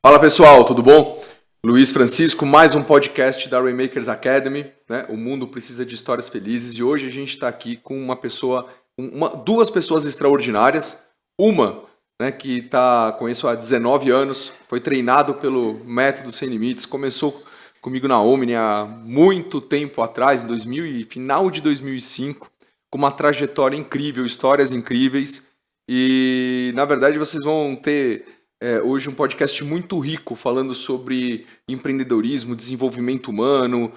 Fala pessoal, tudo bom? Luiz Francisco, mais um podcast da Rainmakers Academy, né? O mundo precisa de histórias felizes e hoje a gente está aqui com duas pessoas extraordinárias. Uma, né, que conheço há 19 anos, foi treinado pelo Método Sem Limites, começou comigo na Omni há muito tempo atrás, final de 2005, com uma trajetória incrível, histórias incríveis e na verdade vocês vão ter hoje um podcast muito rico falando sobre empreendedorismo, desenvolvimento humano,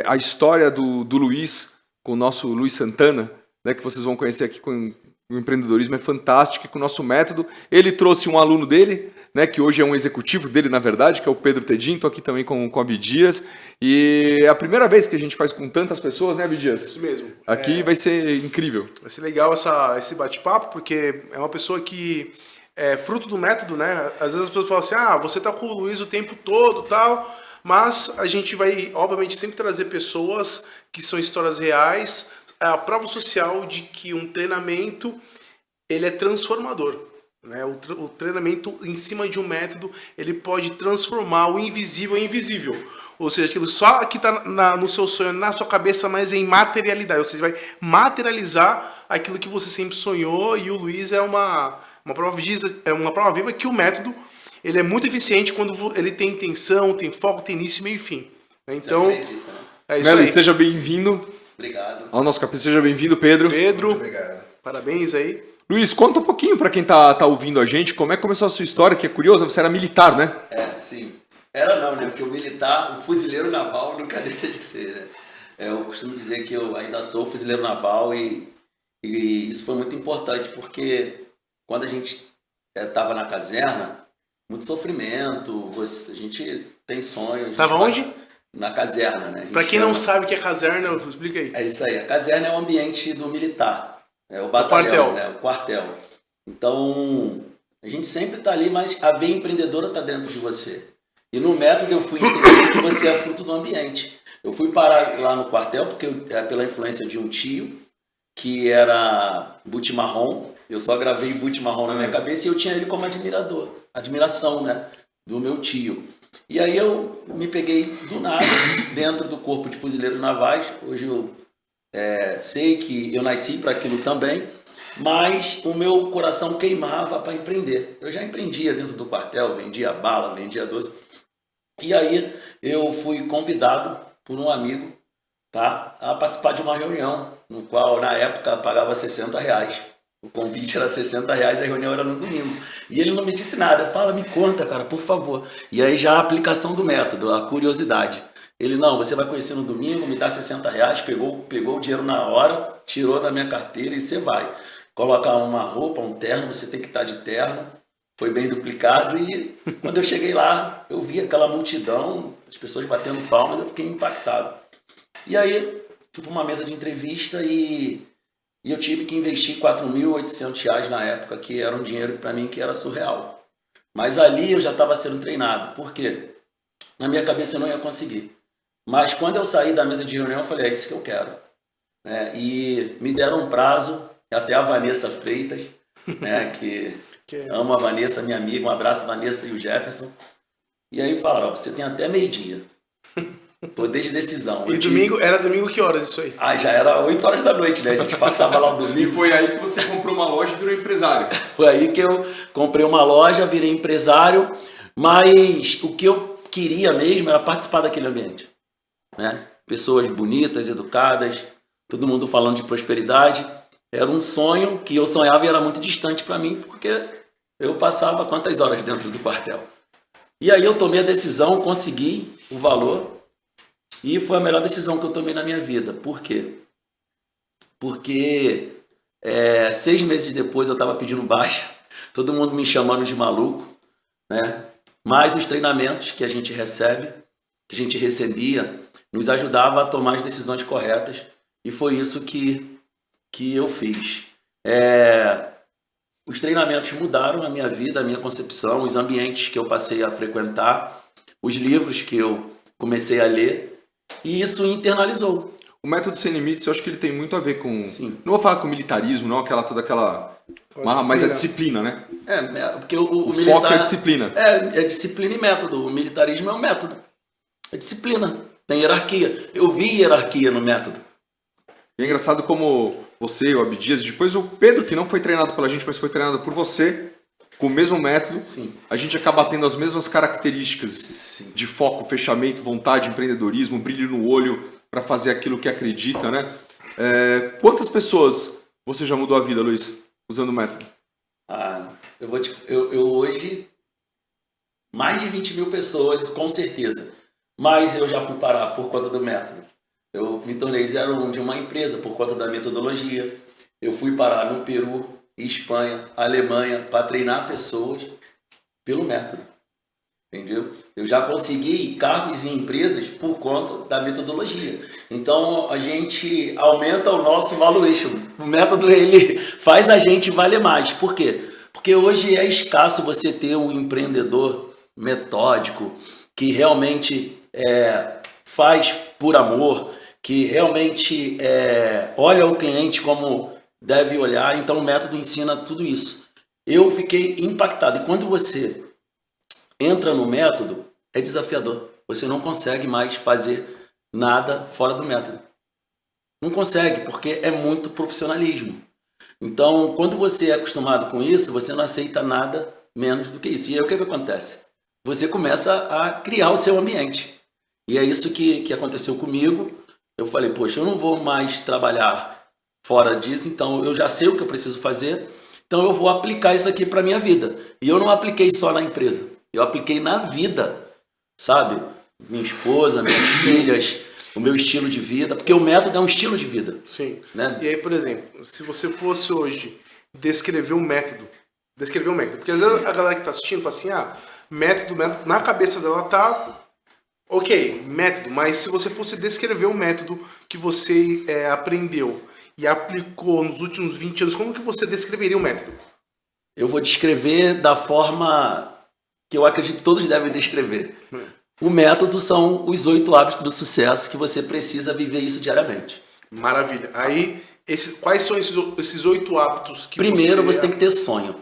a história do Luiz, com o nosso Luiz Santana, né, que vocês vão conhecer aqui com o empreendedorismo, é fantástico, e com o nosso método. Ele trouxe um aluno dele, né, que hoje é um executivo dele, na verdade, que é o Pedro Tedin, estou aqui também com o Abdias, e é a primeira vez que a gente faz com tantas pessoas, né, Abdias? Isso mesmo. Aqui vai ser incrível. Vai ser legal esse bate-papo, porque é uma pessoa que é fruto do método, né? Às vezes as pessoas falam assim, você tá com o Luiz o tempo todo, tal, mas a gente vai, obviamente, sempre trazer pessoas que são histórias reais, a prova social de que um treinamento, ele é transformador, né? O treinamento em cima de um método, ele pode transformar o invisível em invisível. Ou seja, aquilo só que está no seu sonho, na sua cabeça, mas em materialidade. Ou seja, vai materializar aquilo que você sempre sonhou, e o Luiz é uma prova viva que o método ele é muito eficiente quando ele tem intenção, tem foco, tem início, meio e fim. Então, é isso aí. Seja bem-vindo. Obrigado. Ao nosso capítulo. Seja bem-vindo, Pedro. Pedro, muito obrigado. Parabéns aí. Luiz, conta um pouquinho para quem tá ouvindo a gente, como é que começou a sua história, que é curiosa, você era militar, né? Sim. Era não, né? Porque o militar, o fuzileiro naval nunca deixa de ser, né? Eu costumo dizer que eu ainda sou fuzileiro naval e isso foi muito importante, porque quando a gente estava na caserna, muito sofrimento, a gente tem sonhos. Tava onde? Na caserna, né? Para quem não sabe o que é caserna, explica aí. É isso aí, a caserna é o ambiente do militar, é o batalhão, né? O quartel. Então, a gente sempre está ali, mas a veia empreendedora está dentro de você. E no método eu fui entender que você é fruto do ambiente. Eu fui parar lá no quartel, porque pela influência de um tio, que era boot marrom. Eu só gravei boot marrom na minha cabeça e eu tinha ele como admiração, né, do meu tio. E aí eu me peguei do nada dentro do corpo de fuzileiros navais. Hoje eu sei que eu nasci para aquilo também, mas o meu coração queimava para empreender. Eu já empreendia dentro do quartel, vendia bala, vendia doce. E aí eu fui convidado por um amigo, tá, a participar de uma reunião, no qual na época pagava R$60. O convite era R$60, a reunião era no domingo. E ele não me disse nada. Fala, me conta, cara, por favor. E aí já a aplicação do método, a curiosidade. Ele, não, você vai conhecer no domingo, me dá R$60, pegou o dinheiro na hora, tirou da minha carteira e você vai. Colocar uma roupa, um terno, você tem que estar de terno. Foi bem duplicado e quando eu cheguei lá, eu vi aquela multidão, as pessoas batendo palmas, eu fiquei impactado. E aí, fui para uma mesa de entrevista e eu tive que investir R$4.800 na época, que era um dinheiro para mim que era surreal. Mas ali eu já estava sendo treinado. Por quê? Na minha cabeça eu não ia conseguir. Mas quando eu saí da mesa de reunião, eu falei, é isso que eu quero. E me deram um prazo, até a Vanessa Freitas, né, que amo a Vanessa, minha amiga, um abraço, Vanessa e o Jefferson. E aí falaram, você tem até meio-dia. Poder de decisão. E domingo, era domingo que horas isso aí? Já era 8 horas da noite, né? A gente passava lá o domingo. E foi aí que você comprou uma loja e virou empresário. Foi aí que eu comprei uma loja, virei empresário, mas o que eu queria mesmo era participar daquele ambiente, né? Pessoas bonitas, educadas, todo mundo falando de prosperidade. Era um sonho que eu sonhava e era muito distante para mim, porque eu passava quantas horas dentro do quartel. E aí eu tomei a decisão, consegui o valor, e foi a melhor decisão que eu tomei na minha vida. Por quê? Porque 6 meses depois eu estava pedindo baixa, todo mundo me chamando de maluco, né? Mas os treinamentos que a gente recebe, que a gente recebia, nos ajudava a tomar as decisões corretas, e foi isso que eu fiz. Os treinamentos mudaram a minha vida, a minha concepção, os ambientes que eu passei a frequentar, os livros que eu comecei a ler, e isso internalizou. o método sem limites, eu acho que ele tem muito a ver com... Sim. Não vou falar com militarismo, não toda aquela... Mas a disciplina, né? Porque o O militar... foco é a disciplina. É disciplina e método. O militarismo é um método. É disciplina. Tem hierarquia. Eu vi hierarquia no método. E é engraçado como você, o Abdias, depois o Pedro, que não foi treinado pela gente, mas foi treinado por você, com o mesmo método, Sim. a gente acaba tendo as mesmas características de foco, fechamento, vontade, empreendedorismo, brilho no olho para fazer aquilo que acredita, né? Quantas pessoas você já mudou a vida, Luiz, usando o método? Eu hoje, mais de 20 mil pessoas, com certeza. Mas eu já fui parar por conta do método. Eu me tornei 01 de uma empresa por conta da metodologia. Eu fui parar no Peru, Espanha, Alemanha, para treinar pessoas pelo método. Entendeu? Eu já consegui cargos em empresas por conta da metodologia. Então, a gente aumenta o nosso valuation. O método, ele faz a gente valer mais. Por quê? Porque hoje é escasso você ter um empreendedor metódico que realmente faz por amor, que realmente olha o cliente como deve olhar. Então, o método ensina tudo isso. Eu fiquei impactado. E quando você entra no método, é desafiador. Você não consegue mais fazer nada fora do método. Não consegue, porque é muito profissionalismo. Então, quando você é acostumado com isso, você não aceita nada menos do que isso. E aí o que acontece? Você começa a criar o seu ambiente. E é isso que aconteceu comigo. Eu falei, poxa, eu não vou mais trabalhar fora disso, então eu já sei o que eu preciso fazer, então eu vou aplicar isso aqui para a minha vida. E eu não apliquei só na empresa, eu apliquei na vida, sabe? Minha esposa, minhas filhas, o meu estilo de vida, porque o método é um estilo de vida. Sim. Né? E aí, por exemplo, se você fosse hoje descrever o método, porque às vezes a galera que está assistindo fala assim, método, na cabeça dela tá, ok, método, mas se você fosse descrever o método que você aprendeu e aplicou nos últimos 20 anos, como que você descreveria o método? Eu vou descrever da forma que eu acredito que todos devem descrever. O método são os 8 hábitos do sucesso que você precisa viver isso diariamente. Maravilha. Aí, quais são esses 8 hábitos que Primeiro, você tem que ter sonho.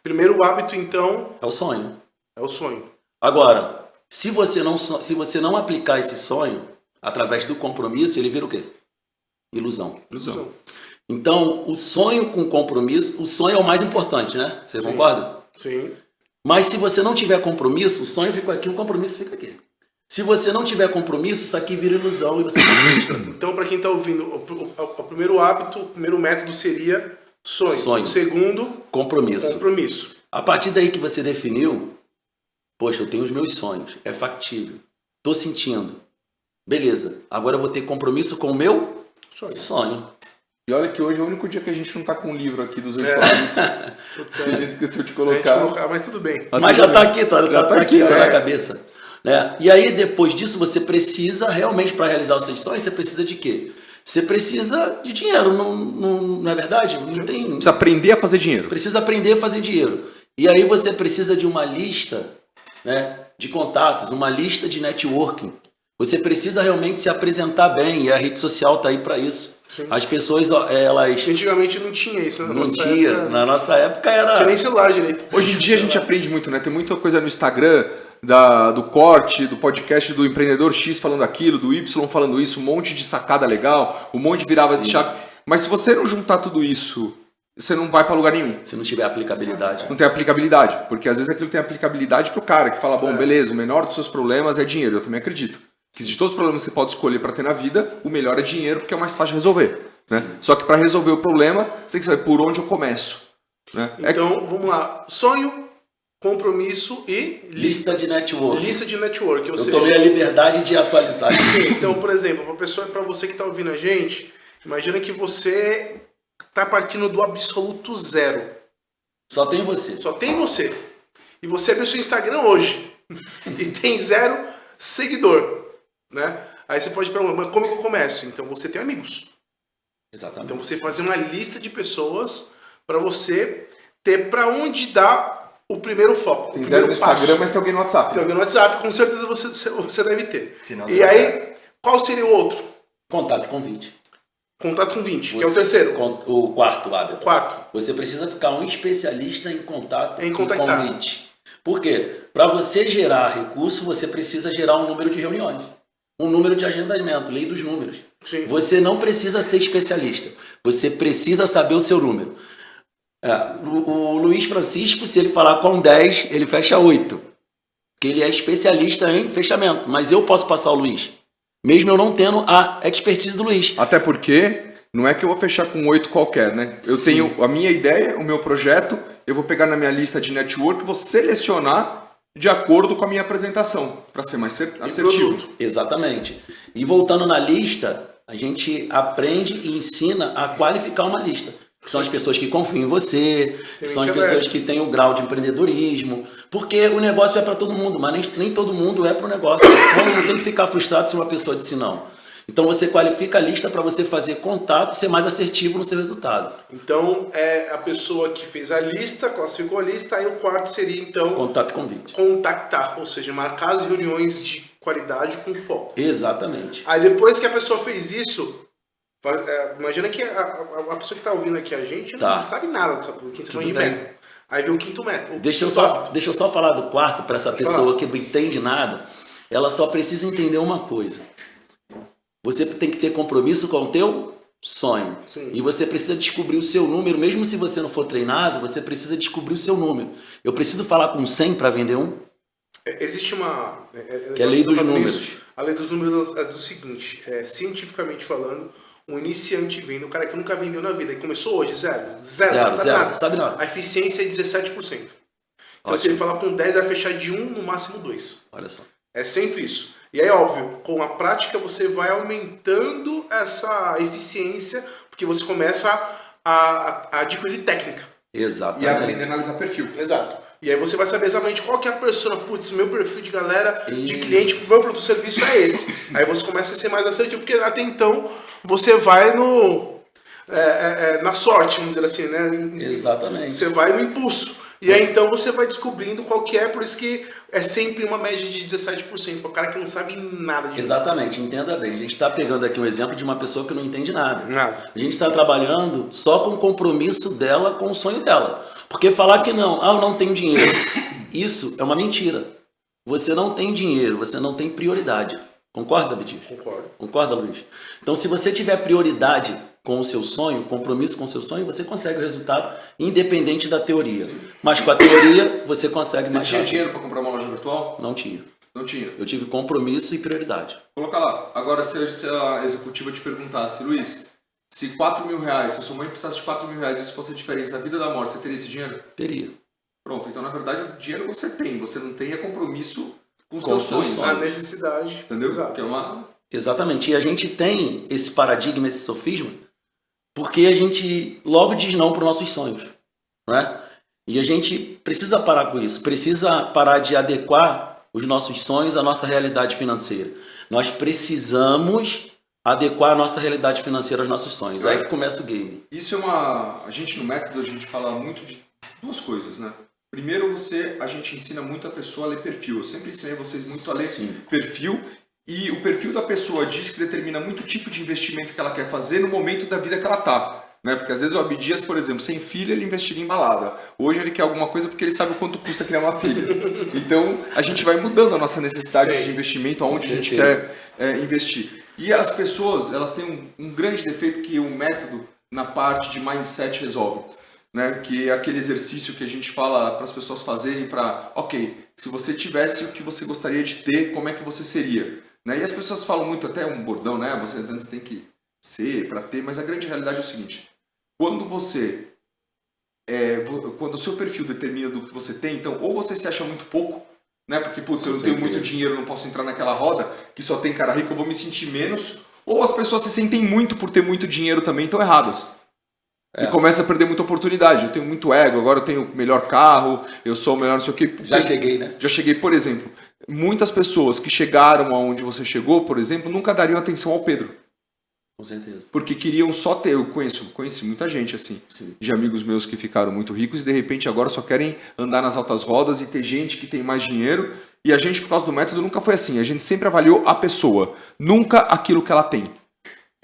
Primeiro hábito, então... É o sonho. É o sonho. Agora, se você não aplicar esse sonho, através do compromisso, ele vira o quê? Ilusão. Então, o sonho com compromisso, o sonho é o mais importante, né? Você concorda? Sim. Mas se você não tiver compromisso, o sonho fica aqui, o compromisso fica aqui. Se você não tiver compromisso, isso aqui vira ilusão e você não frustra. Então, para quem está ouvindo, o primeiro hábito, o primeiro método seria sonho. O segundo, compromisso. A partir daí que você definiu, poxa, eu tenho os meus sonhos, é factível, estou sentindo. Beleza, agora eu vou ter compromisso com o meu sonho. E olha que hoje é o único dia que a gente não tá com um livro aqui dos 8 hábitos. A gente esqueceu de colocar. Mas tudo bem. Mas já está aqui, tá aqui na cabeça. Né? E aí, depois disso, você precisa realmente, para realizar os seus sonhos, você precisa de quê? Você precisa de dinheiro, não é verdade? Não tem... Precisa aprender a fazer dinheiro. Precisa aprender a fazer dinheiro. E aí você precisa de uma lista, né, de contatos, uma lista de networking. Você precisa realmente se apresentar bem, e a rede social está aí para isso. Sim. As pessoas, elas... Antigamente não tinha isso, né? Não tinha. Na nossa época era... Não tinha nem celular direito. Hoje em dia a gente aprende muito, né? Tem muita coisa no Instagram, do corte, do podcast do empreendedor X falando aquilo, do Y falando isso, um monte de sacada legal, um monte de virada de chave. Mas se você não juntar tudo isso, você não vai para lugar nenhum. Se não tiver aplicabilidade. Não tem aplicabilidade, porque às vezes aquilo tem aplicabilidade pro cara que fala, bom, beleza, o menor dos seus problemas é dinheiro. Eu também acredito. Que de todos os problemas que você pode escolher para ter na vida, o melhor é dinheiro, porque é o mais fácil de resolver. Né? Só que para resolver o problema, você tem que saber por onde eu começo. Né? Então, vamos lá. Sonho, compromisso e lista de network. Lista de network. Eu tomei a liberdade de atualizar. Então, por exemplo, para você que está ouvindo a gente, imagina que você está partindo do absoluto zero. Só tem você. Só tem você. E você abriu seu Instagram hoje. E tem 0 seguidor. Né? Aí você pode perguntar, mas como eu começo? Então você tem amigos. Exatamente. Então você fazer uma lista de pessoas para você ter para onde dar o primeiro foco. Tem 0 no Instagram, mas tem alguém no WhatsApp. Tem alguém no WhatsApp, com certeza você deve ter. E aí, qual seria o outro? Contato e convite. Contato com 20, que é o terceiro. O quarto hábito. Quarto. Você precisa ficar um especialista em contato e contactar. convite. Por quê? Para você gerar recurso, você precisa gerar um número de reuniões. Um número de agendamento, lei dos números. Sim. Você não precisa ser especialista. Você precisa saber o seu número. O Luiz Francisco, se ele falar com 10, ele fecha 8. Porque ele é especialista em fechamento. Mas eu posso passar o Luiz. Mesmo eu não tendo a expertise do Luiz. Até porque não é que eu vou fechar com 8 qualquer, né? Eu tenho a minha ideia, o meu projeto, eu vou pegar na minha lista de network, vou selecionar de acordo com a minha apresentação, para ser mais assertivo. Exatamente. E voltando na lista, a gente aprende e ensina a qualificar uma lista. Que são as pessoas que confiam em você, que são as pessoas que têm o grau de empreendedorismo. Porque o negócio é para todo mundo, mas nem todo mundo é para o negócio. Então não tem que ficar frustrado se uma pessoa disse não. Então você qualifica a lista para você fazer contato e ser mais assertivo no seu resultado. Então é a pessoa que fez a lista, classificou a lista, aí o quarto seria então... Contato e convite. Contactar, ou seja, marcar as reuniões de qualidade com foco. Exatamente. Aí depois que a pessoa fez isso... imagina que a pessoa que está ouvindo aqui a gente não sabe nada dessa quinta de método. Aí vem o quinto método. Deixa eu só falar do quarto para essa pessoa que não entende nada. Ela só precisa entender uma coisa. Você tem que ter compromisso com o teu sonho. Sim. E você precisa descobrir o seu número. Mesmo se você não for treinado, você precisa descobrir o seu número. Eu preciso falar com 100 para vender um? Existe uma... que é a lei dos números. A lei dos números é do seguinte, cientificamente falando, um iniciante vende, um cara que nunca vendeu na vida, e começou hoje, zero, sabe nada. A eficiência é 17%. Então se ele falar com 10, vai fechar de 1, no máximo 2. Olha só. É sempre isso. E aí, óbvio, com a prática você vai aumentando essa eficiência, porque você começa a adquirir técnica. Exatamente. E aprender a analisar perfil. Exato. E aí você vai saber exatamente qual que é a persona. Putz, meu perfil de galera, de cliente, meu produto serviço é esse. Aí você começa a ser mais assertivo, porque até então você vai na sorte, vamos dizer assim, né? Exatamente. Você vai no impulso. E aí então você vai descobrindo qual que é, por isso que é sempre uma média de 17%, para o cara que não sabe nada disso. Exatamente, entenda bem. A gente está pegando aqui um exemplo de uma pessoa que não entende nada. Nada. A gente está trabalhando só com o compromisso dela com o sonho dela. Porque falar que não, eu não tenho dinheiro, isso é uma mentira. Você não tem dinheiro, você não tem prioridade. Concorda, Vitinho? Concordo. Concorda, Luiz? Então, se você tiver prioridade com o seu sonho, compromisso com o seu sonho, você consegue o resultado independente da teoria. Sim. Mas com a teoria, você consegue mais. Você tinha dinheiro para comprar uma loja virtual? Não tinha. Não tinha? Eu tive compromisso e prioridade. Coloca lá. Agora, se a executiva te perguntasse, Luiz, se 4 mil reais, se a sua mãe precisasse de 4 mil reais, isso fosse a diferença da vida e da morte, você teria esse dinheiro? Teria. Pronto. Então, na verdade, o dinheiro você tem. Você não tem compromisso com os seus sonhos. A necessidade. Entendeu? Exato. Que é uma... Exatamente. E a gente tem esse paradigma, esse sofisma, porque a gente logo diz não para os nossos sonhos, não é? E a gente precisa parar com isso, precisa parar de adequar os nossos sonhos à nossa realidade financeira. Nós precisamos adequar a nossa realidade financeira aos nossos sonhos. É aí que começa o game. Isso é uma... A gente no método, a gente fala muito de duas coisas, né? Primeiro, a gente ensina muito a pessoa a ler perfil. Eu sempre ensinei vocês muito a ler perfil. E o perfil da pessoa diz que determina muito o tipo de investimento que ela quer fazer no momento da vida que ela está. Né? Porque às vezes o Abdias, por exemplo, sem filho, ele investiria em balada. Hoje ele quer alguma coisa porque ele sabe o quanto custa criar uma filha. Então a gente vai mudando a nossa necessidade de investimento, aonde a gente quer investir. E as pessoas, elas têm um grande defeito que o método na parte de mindset resolve. Né? Que é aquele exercício que a gente fala para as pessoas fazerem para, ok, se você tivesse o que você gostaria de ter, como é que você seria? Né? E as pessoas falam muito, até um bordão, né? Você antes tem que ser para ter, mas a grande realidade é o seguinte: quando quando o seu perfil determina do que você tem, então ou você se acha muito pouco, né? Porque putz, eu não tenho muito dinheiro, não posso entrar naquela roda que só tem cara rico, eu vou me sentir menos, ou as pessoas se sentem muito por ter muito dinheiro também, estão erradas. E começa a perder muita oportunidade. Eu tenho muito ego, agora eu tenho o melhor carro, eu sou o melhor não sei o que. Já cheguei, né? Já cheguei, por exemplo. Muitas pessoas que chegaram aonde você chegou, por exemplo, nunca dariam atenção ao Pedro. Com certeza. Porque queriam só ter. Eu conheci muita gente assim, de amigos meus que ficaram muito ricos e de repente agora só querem andar nas altas rodas e ter gente que tem mais dinheiro. E a gente, por causa do método, nunca foi assim. A gente sempre avaliou a pessoa, nunca aquilo que ela tem.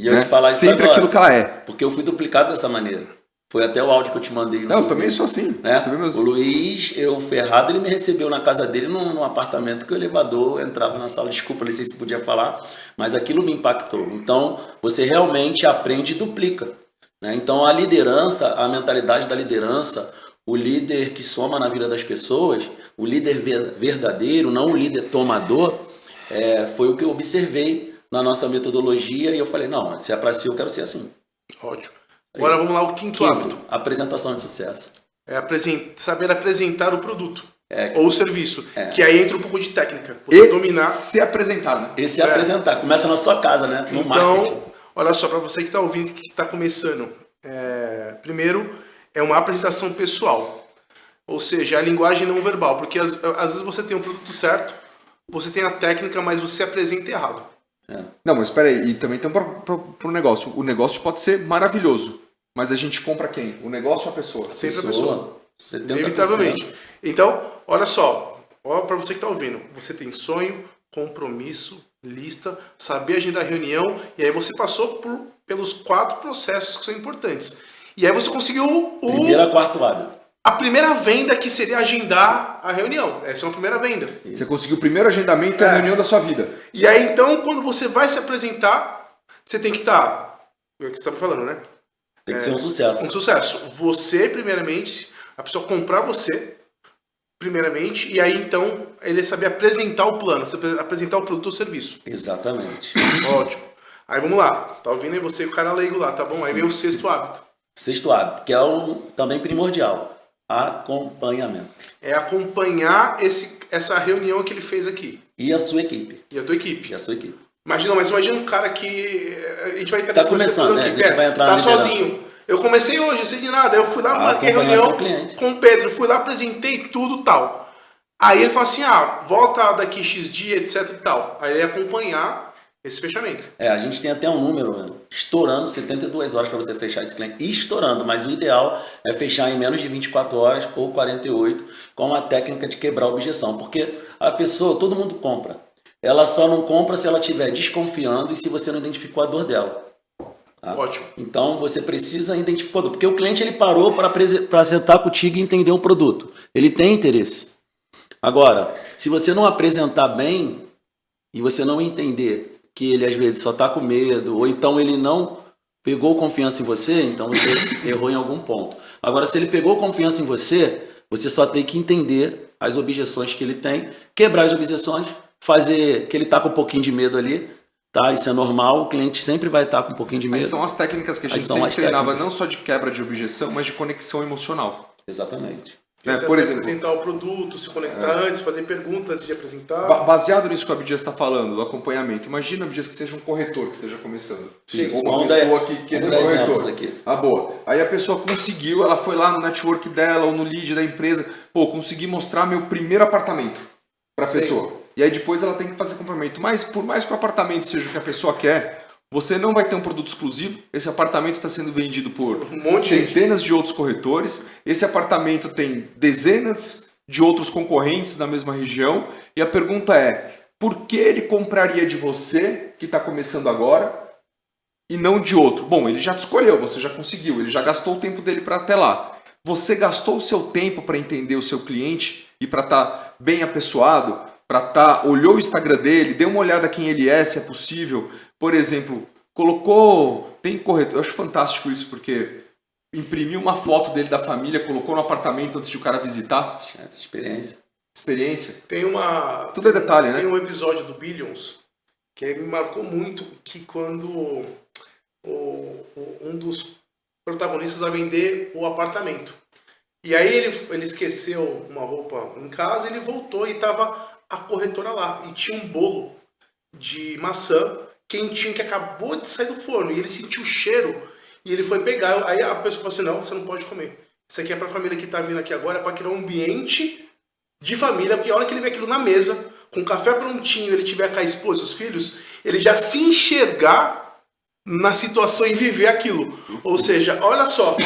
E eu te falar isso sempre agora, aquilo que ela é. porque eu fui duplicado dessa maneira. Foi até o áudio que eu te mandei. Não, eu também sou assim. Né? O Luiz, eu ferrado, ele me recebeu na casa dele num apartamento que o elevador entrava na sala. Desculpa, não sei se podia falar, mas aquilo me impactou. Então, você realmente aprende e duplica. Né? Então, a liderança, a mentalidade da liderança, o líder que soma na vida das pessoas, o líder verdadeiro, não o líder tomador, foi o que eu observei na nossa metodologia e eu falei, não, se é para si, eu quero ser assim. Ótimo. Agora vamos lá, o quinto hábito. Apresentação de sucesso. É saber apresentar o produto ou o serviço. Que aí entra um pouco de técnica. Você dominar. Se apresentar, né? E se apresentar. Começa na sua casa, né? No então, marketing. Olha só, para você que está ouvindo, que está começando. Primeiro, é uma apresentação pessoal. Ou seja, a linguagem não verbal. Porque às vezes você tem o produto certo, você tem a técnica, mas você apresenta errado. Não, mas espera aí. E também tem para o negócio. O negócio pode ser maravilhoso. Mas a gente compra quem? O negócio ou a pessoa? Sempre a pessoa. 70%. Inevitavelmente. Então, olha só. Para você que está ouvindo. Você tem sonho, compromisso, lista, saber agendar a reunião. E aí você passou pelos 4 processos que são importantes. E aí você conseguiu Primeiro a quarto hábito. A primeira venda, que seria agendar a reunião. Essa é uma primeira venda. Você conseguiu o primeiro agendamento da reunião da sua vida. E aí, então, quando você vai se apresentar, você tem que estar... É o que você estava falando, né? Tem que ser um sucesso. Um sucesso. Você, primeiramente, a pessoa comprar você, primeiramente, e aí, então, ele saber apresentar o plano, apresentar o produto ou serviço. Exatamente. Ótimo. Aí, vamos lá. Tá ouvindo aí você, o cara leigo lá, tá bom? Aí vem o 6º hábito. 6º hábito, que é também primordial. Acompanhamento. É acompanhar essa reunião que ele fez aqui. E a sua equipe. E a tua equipe. E a sua equipe. Imagina um cara que... A gente vai entrar tá começando, né? A gente vai entrar tá sozinho. Eu comecei hoje, não sei de nada. Eu fui lá, marquei reunião com o Pedro. Fui lá, apresentei tudo e tal. Aí ele fala assim, volta daqui X dia, etc e tal. Aí ele acompanhar esse fechamento. A gente tem até um número, estourando 72 horas para você fechar esse cliente. Estourando, mas o ideal é fechar em menos de 24 horas ou 48 com a técnica de quebrar a objeção. Porque a pessoa, todo mundo compra. Ela só não compra se ela estiver desconfiando e se você não identificou a dor dela. Tá? Ótimo. Então você precisa identificar a dor. Porque o cliente ele parou para sentar contigo e entender o produto. Ele tem interesse. Agora, se você não apresentar bem e você não entender que ele às vezes só está com medo ou então ele não pegou confiança em você, então você errou em algum ponto. Agora, se ele pegou confiança em você, você só tem que entender as objeções que ele tem, quebrar as objeções, fazer que ele está com um pouquinho de medo ali, tá? Isso é normal, o cliente sempre vai estar com um pouquinho de medo. Aí são as técnicas que a gente sempre treinava, não só de quebra de objeção, mas de conexão emocional. Exatamente. Por exemplo, apresentar o produto, se conectar antes, fazer perguntas antes de apresentar. Baseado nisso que o Abdias está falando, do acompanhamento, imagina, Abdias, que seja um corretor que esteja começando. Sim, ou uma pessoa que seja um corretor. Aqui. Boa. Aí a pessoa conseguiu, ela foi lá no network dela ou no lead da empresa, consegui mostrar meu primeiro apartamento para a pessoa. E aí depois ela tem que fazer acompanhamento. Mas por mais que o apartamento seja o que a pessoa quer, você não vai ter um produto exclusivo. Esse apartamento está sendo vendido por centenas de outros corretores. Esse apartamento tem dezenas de outros concorrentes na mesma região. E a pergunta é, por que ele compraria de você, que está começando agora, e não de outro? Bom, ele já te escolheu, você já conseguiu, ele já gastou o tempo dele para até lá. Você gastou o seu tempo para entender o seu cliente e para estar bem apessoado? Olhou o Instagram dele, deu uma olhada quem ele é, se é possível. Por exemplo, tem corretor, eu acho fantástico isso, porque imprimiu uma foto dele da família, colocou no apartamento antes de o cara visitar. Experiência. Tudo é detalhe, né? Tem um episódio do Billions que me marcou muito, que quando um dos protagonistas vai vender o apartamento. E aí ele esqueceu uma roupa em casa, ele voltou e estava a corretora lá. E tinha um bolo de maçã quentinho que acabou de sair do forno. E ele sentiu o cheiro e ele foi pegar. Aí a pessoa falou assim, não, você não pode comer. Isso aqui é para a família que está vindo aqui agora, é para criar um ambiente de família. Porque a hora que ele vê aquilo na mesa, com o café prontinho, ele tiver com a esposa e os filhos, ele já se enxergar na situação e viver aquilo. Ou seja, olha só,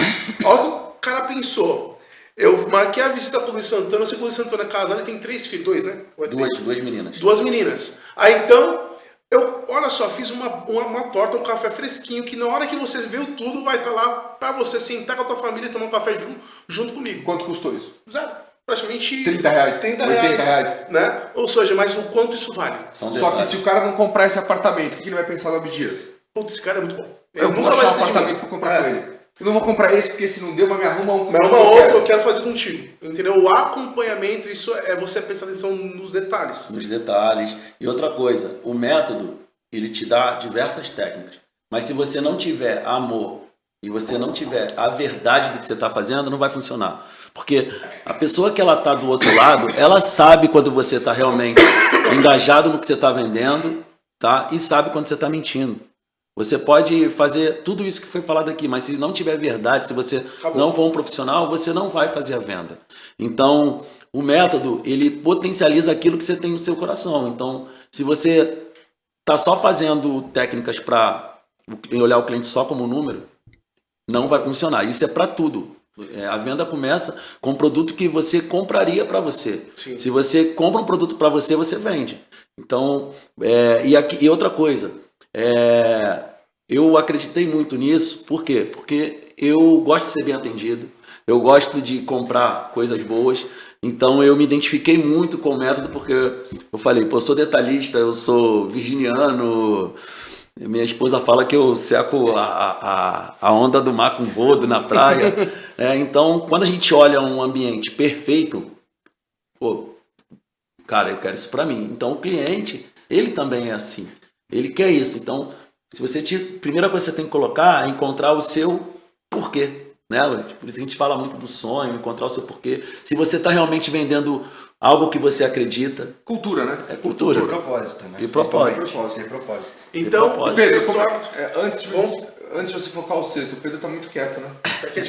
olha o que o cara pensou. Eu marquei a visita para o Luiz Santana. Eu sei que o Luiz Santana é casado, ele tem 3 filhos, 2, né? Duas meninas. 2 meninas. Aí então, Olha só, fiz uma torta, um café fresquinho, que na hora que você viu tudo, vai estar lá para você sentar com a tua família e tomar um café junto comigo. Quanto custou isso? Zero. Praticamente... 30 reais, 30 80 reais. Reais. Né? Ou seja, mas o quanto isso vale? Só que se o cara não comprar esse apartamento, o que ele vai pensar no Abdias? Putz, esse cara é muito bom. Eu vou achar um apartamento para comprar com ele. Eu não vou comprar esse porque se não deu, mas me arruma um. Me arruma outro, eu quero fazer contigo. Entendeu? O acompanhamento, isso é você prestar atenção nos detalhes. Nos detalhes. E outra coisa, o método, ele te dá diversas técnicas. Mas se você não tiver amor e você não tiver a verdade do que você está fazendo, não vai funcionar. Porque a pessoa que ela está do outro lado, ela sabe quando você está realmente engajado no que você está vendendo, tá? E sabe quando você está mentindo. Você pode fazer tudo isso que foi falado aqui, mas se não tiver verdade, se você não for um profissional, você não vai fazer a venda. Então, o método, ele potencializa aquilo que você tem no seu coração. Então, se você está só fazendo técnicas para olhar o cliente só como número, não vai funcionar. Isso é para tudo. A venda começa com um produto que você compraria para você. Sim. Se você compra um produto para você, você vende. Então, e outra coisa... eu acreditei muito nisso, por quê? Porque eu gosto de ser bem atendido, eu gosto de comprar coisas boas, então eu me identifiquei muito com o método, porque eu falei, eu sou detalhista, eu sou virginiano, minha esposa fala que eu seco a onda do mar com rodo na praia, então quando a gente olha um ambiente perfeito, cara, eu quero isso para mim, então o cliente, ele também é assim. Ele quer isso. Então, se você primeira coisa que você tem que colocar é encontrar o seu porquê. Né? Por isso que a gente fala muito do sonho, encontrar o seu porquê. Se você está realmente vendendo algo que você acredita. Cultura, né? É cultura. E propósito, né? E propósito. Então, Pedro, antes de você focar o sexto, o Pedro está muito quieto, né?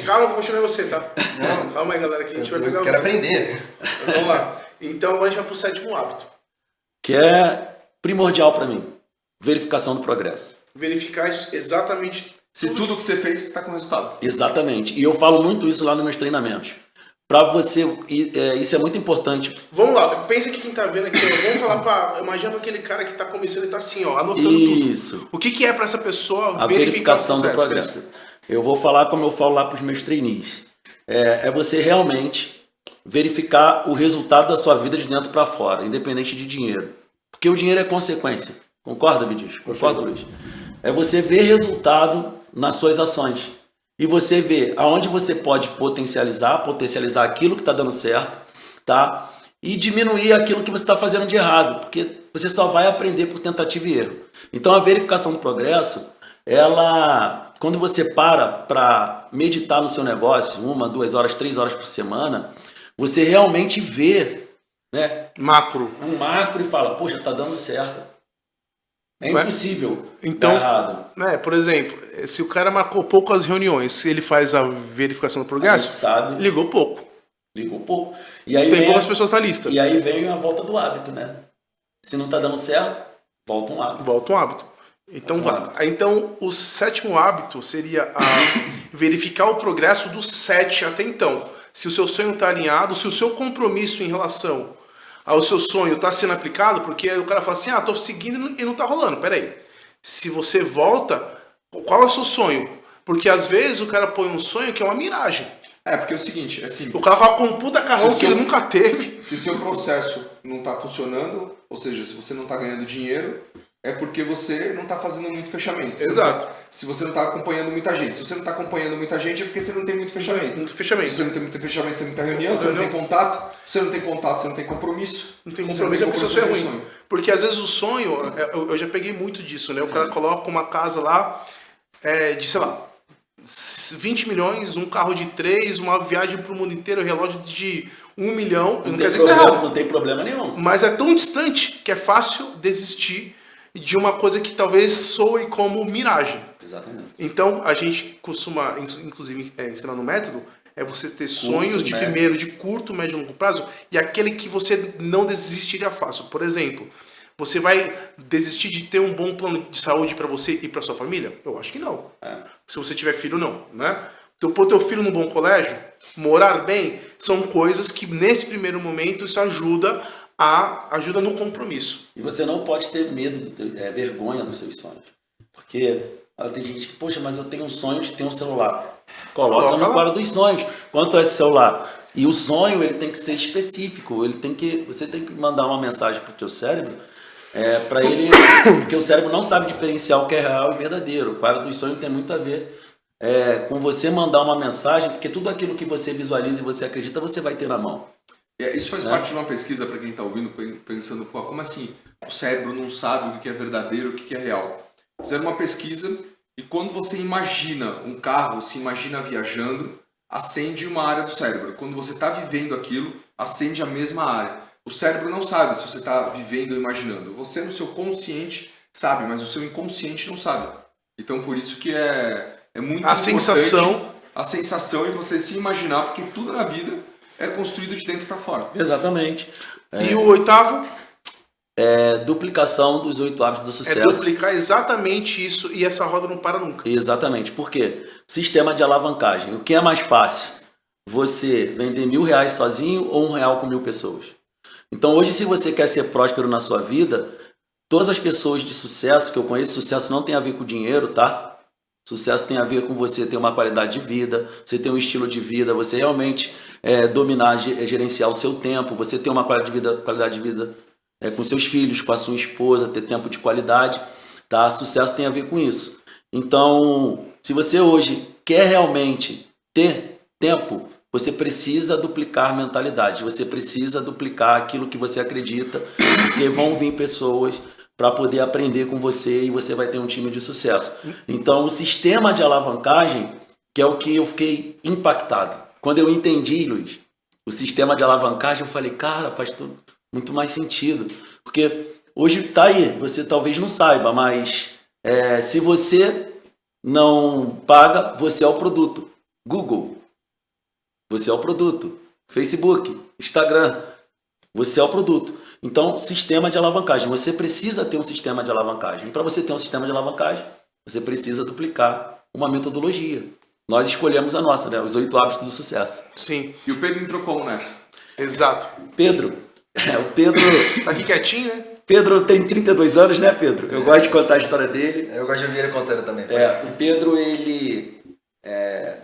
Calma, que eu vou chamar você, tá? Não, calma aí, galera, que a gente vai pegar quero aprender. Vamos lá. Então, agora a gente vai para o sétimo hábito. Que é primordial para mim. Verificação do progresso. Verificar exatamente se tudo que você fez está com resultado. Exatamente. E eu falo muito isso lá nos meus treinamentos. Para você, isso é muito importante. Vamos lá, pensa que quem está vendo aqui, vamos falar imagina aquele cara que está começando e está assim, anotando isso. Tudo. O que é para essa pessoa a verificação do progresso? Eu vou falar como eu falo lá para os meus trainees. É você realmente verificar o resultado da sua vida de dentro para fora, independente de dinheiro. Porque o dinheiro é consequência. Concorda, Bidis? Concorda, Luiz? É você ver resultado nas suas ações. E você ver aonde você pode potencializar aquilo que está dando certo, tá? E diminuir aquilo que você está fazendo de errado, porque você só vai aprender por tentativa e erro. Então, a verificação do progresso, quando você para meditar no seu negócio, 1, 2 horas, 3 horas por semana, você realmente vê, né? Um macro e fala, poxa, está dando certo. É impossível dar errado. Por exemplo, se o cara marcou poucas reuniões, se ele faz a verificação do progresso, ligou pouco. E aí tem poucas pessoas na lista. E aí vem a volta do hábito, né? Se não está dando certo, volta um hábito. Então, o sétimo hábito seria verificar o progresso do 7 até então. Se o seu sonho está alinhado, se o seu compromisso em relação ao seu sonho está sendo aplicado, porque aí o cara fala assim, estou seguindo e não está rolando. Peraí, se você volta, qual é o seu sonho? Porque às vezes o cara põe um sonho que é uma miragem. Porque é o seguinte, o cara fala com um puta carrão que ele nunca teve. Se o seu processo não está funcionando, ou seja, se você não está ganhando dinheiro, é porque você não está fazendo muito fechamento. Exato. Se você não está acompanhando muita gente. Se você não está acompanhando muita gente, é porque você não tem muito fechamento. Muito fechamento. Se você não tem muito fechamento, você não tem reunião, você não tem contato. Se você não tem contato, você não tem compromisso. Não tem compromisso, é porque o sonho é ruim. Porque às vezes o sonho, eu já peguei muito disso, né? O cara coloca uma casa lá de, sei lá, 20 milhões, um carro de 3, uma viagem pro mundo inteiro, relógio de 1 milhão. Não quer dizer que tá errado. Não tem problema nenhum. Mas é tão distante que é fácil desistir de uma coisa que talvez soe como miragem. Exatamente. Então, a gente costuma, inclusive, ensinar no método, é você ter sonhos de primeiro, de curto, médio e longo prazo, e aquele que você não desistiria fácil. Por exemplo, você vai desistir de ter um bom plano de saúde para você e para sua família? Eu acho que não. Se você tiver filho, não, né? Pôr teu filho num bom colégio, morar bem, são coisas que nesse primeiro momento isso ajuda ajuda no compromisso. E você não pode ter medo, vergonha dos seus sonhos. Porque tem gente que, poxa, mas eu tenho um sonho de ter um celular. Coloca no quadro dos sonhos. Quanto é esse celular? E o sonho, ele tem que ser específico. Você tem que mandar uma mensagem para o teu cérebro, para ele, porque o cérebro não sabe diferenciar o que é real e verdadeiro. O quadro dos sonhos tem muito a ver com você mandar uma mensagem, porque tudo aquilo que você visualiza e você acredita, você vai ter na mão. Isso faz parte de uma pesquisa, para quem está ouvindo, pensando, pô, como assim? O cérebro não sabe o que é verdadeiro, o que é real. Fizeram uma pesquisa e quando você imagina um carro, se imagina viajando, acende uma área do cérebro. Quando você está vivendo aquilo, acende a mesma área. O cérebro não sabe se você está vivendo ou imaginando. Você no seu consciente sabe, mas o seu inconsciente não sabe. Então por isso que é muito importante a sensação e você se imaginar, porque tudo na vida é construído de dentro para fora. Exatamente. E o 8º? Duplicação dos 8 hábitos do sucesso. Duplicar exatamente isso e essa roda não para nunca. Exatamente. Por quê? Sistema de alavancagem. O que é mais fácil? Você vender R$1.000 sozinho ou R$1 com 1.000 pessoas? Então hoje, se você quer ser próspero na sua vida, todas as pessoas de sucesso que eu conheço, sucesso não tem a ver com dinheiro, tá? Sucesso tem a ver com você ter uma qualidade de vida, você ter um estilo de vida, você realmente dominar, gerenciar o seu tempo, você ter uma qualidade de vida com seus filhos, com a sua esposa, ter tempo de qualidade, tá? Sucesso tem a ver com isso. Então, se você hoje quer realmente ter tempo, você precisa duplicar a mentalidade, você precisa duplicar aquilo que você acredita, porque vão vir pessoas para poder aprender com você e você vai ter um time de sucesso. Então, o sistema de alavancagem, que é o que eu fiquei impactado. Quando eu entendi, Luiz, o sistema de alavancagem, eu falei, cara, faz tudo muito mais sentido. Porque hoje tá aí, você talvez não saiba, mas se você não paga, você é o produto. Google, você é o produto. Facebook, Instagram, você é o produto. Então, sistema de alavancagem. Você precisa ter um sistema de alavancagem. E para você ter um sistema de alavancagem, você precisa duplicar uma metodologia. Nós escolhemos a nossa, né? Os 8 hábitos do sucesso. Sim. E o Pedro entrou como nessa? Exato. Pedro. O Pedro... Tá aqui quietinho, né? Pedro tem 32 anos, né, Pedro? Eu gosto de contar a história dele. Eu gosto de ouvir ele contando também. O Pedro, ele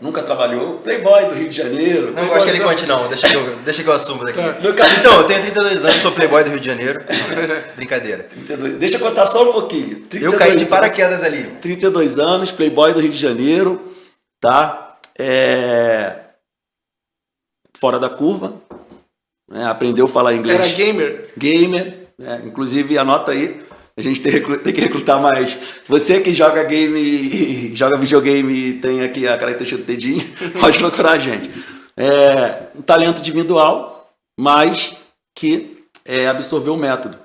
nunca trabalhou. Playboy do Rio de Janeiro. Não gosto que ele conte, não. Deixa que eu assumo daqui. Então, eu tenho 32 anos, sou Playboy do Rio de Janeiro. Brincadeira. 32. Deixa eu contar só um pouquinho. Eu caí de paraquedas ali. 32 anos, Playboy do Rio de Janeiro, tá? Fora da curva. Aprendeu a falar inglês. Era gamer? Gamer. Inclusive, anota aí. A gente tem que recrutar mais. Você que joga game, joga videogame e tem aqui a característica do dedinho, pode procurar a gente. Um talento individual, mas que absorveu o método.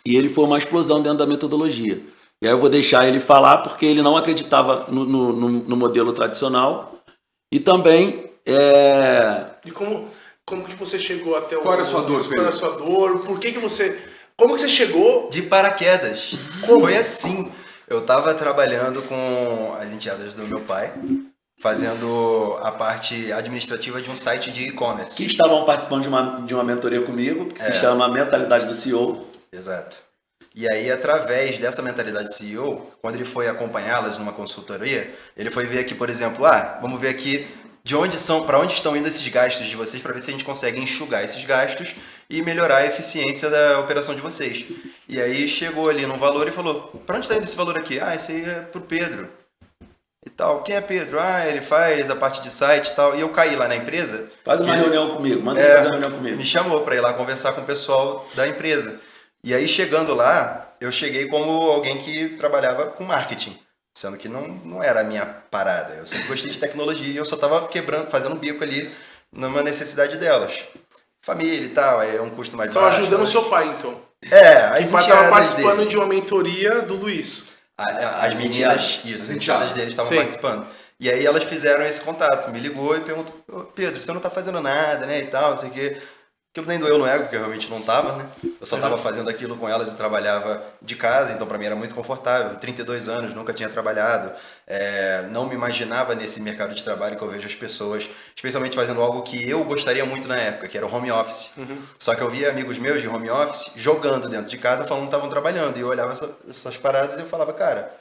E ele foi uma explosão dentro da metodologia. E aí eu vou deixar ele falar, porque ele não acreditava no modelo tradicional. E também... E como que você chegou até o... Qual era a sua dor, Pedro? Qual era a sua dor? Por que você... Como que você chegou? De paraquedas. Foi assim. Eu estava trabalhando com as enteadas do meu pai, fazendo a parte administrativa de um site de e-commerce. Que estavam participando de uma mentoria comigo, que se chama Mentalidade do CEO. Exato. E aí, através dessa mentalidade do CEO, quando ele foi acompanhá-las numa consultoria, ele foi ver aqui, por exemplo, vamos ver aqui para onde estão indo esses gastos de vocês, para ver se a gente consegue enxugar esses gastos e melhorar a eficiência da operação de vocês. E aí chegou ali num valor e falou, para onde está indo esse valor aqui? Esse aí é pro Pedro. E tal. Quem é Pedro? Ele faz a parte de site e tal. E eu caí lá na empresa. Faz uma reunião comigo, manda ele fazer uma reunião comigo. Me chamou para ir lá conversar com o pessoal da empresa. E aí chegando lá, eu cheguei como alguém que trabalhava com marketing. Sendo que não era a minha parada. Eu sempre gostei de tecnologia e eu só estava fazendo um bico ali numa necessidade delas. Família e tal, é um custo mais baixo. Você estava ajudando o seu pai, então. As enteadas estava participando dele. De uma mentoria do Luiz. As meninas, isso, as enteadas dele estavam participando. E aí elas fizeram esse contato, me ligou e perguntou, Pedro, você não está fazendo nada, né, e tal, não sei o quê. aquilo nem doeu no ego, porque eu realmente não tava, né? Eu só tava fazendo aquilo com elas e trabalhava de casa, então para mim era muito confortável. 32 anos, nunca tinha trabalhado, não me imaginava nesse mercado de trabalho que eu vejo as pessoas, especialmente fazendo algo que eu gostaria muito na época, que era o home office. Só que eu via amigos meus de home office jogando dentro de casa, falando que estavam trabalhando, e eu olhava essas paradas e eu falava, cara,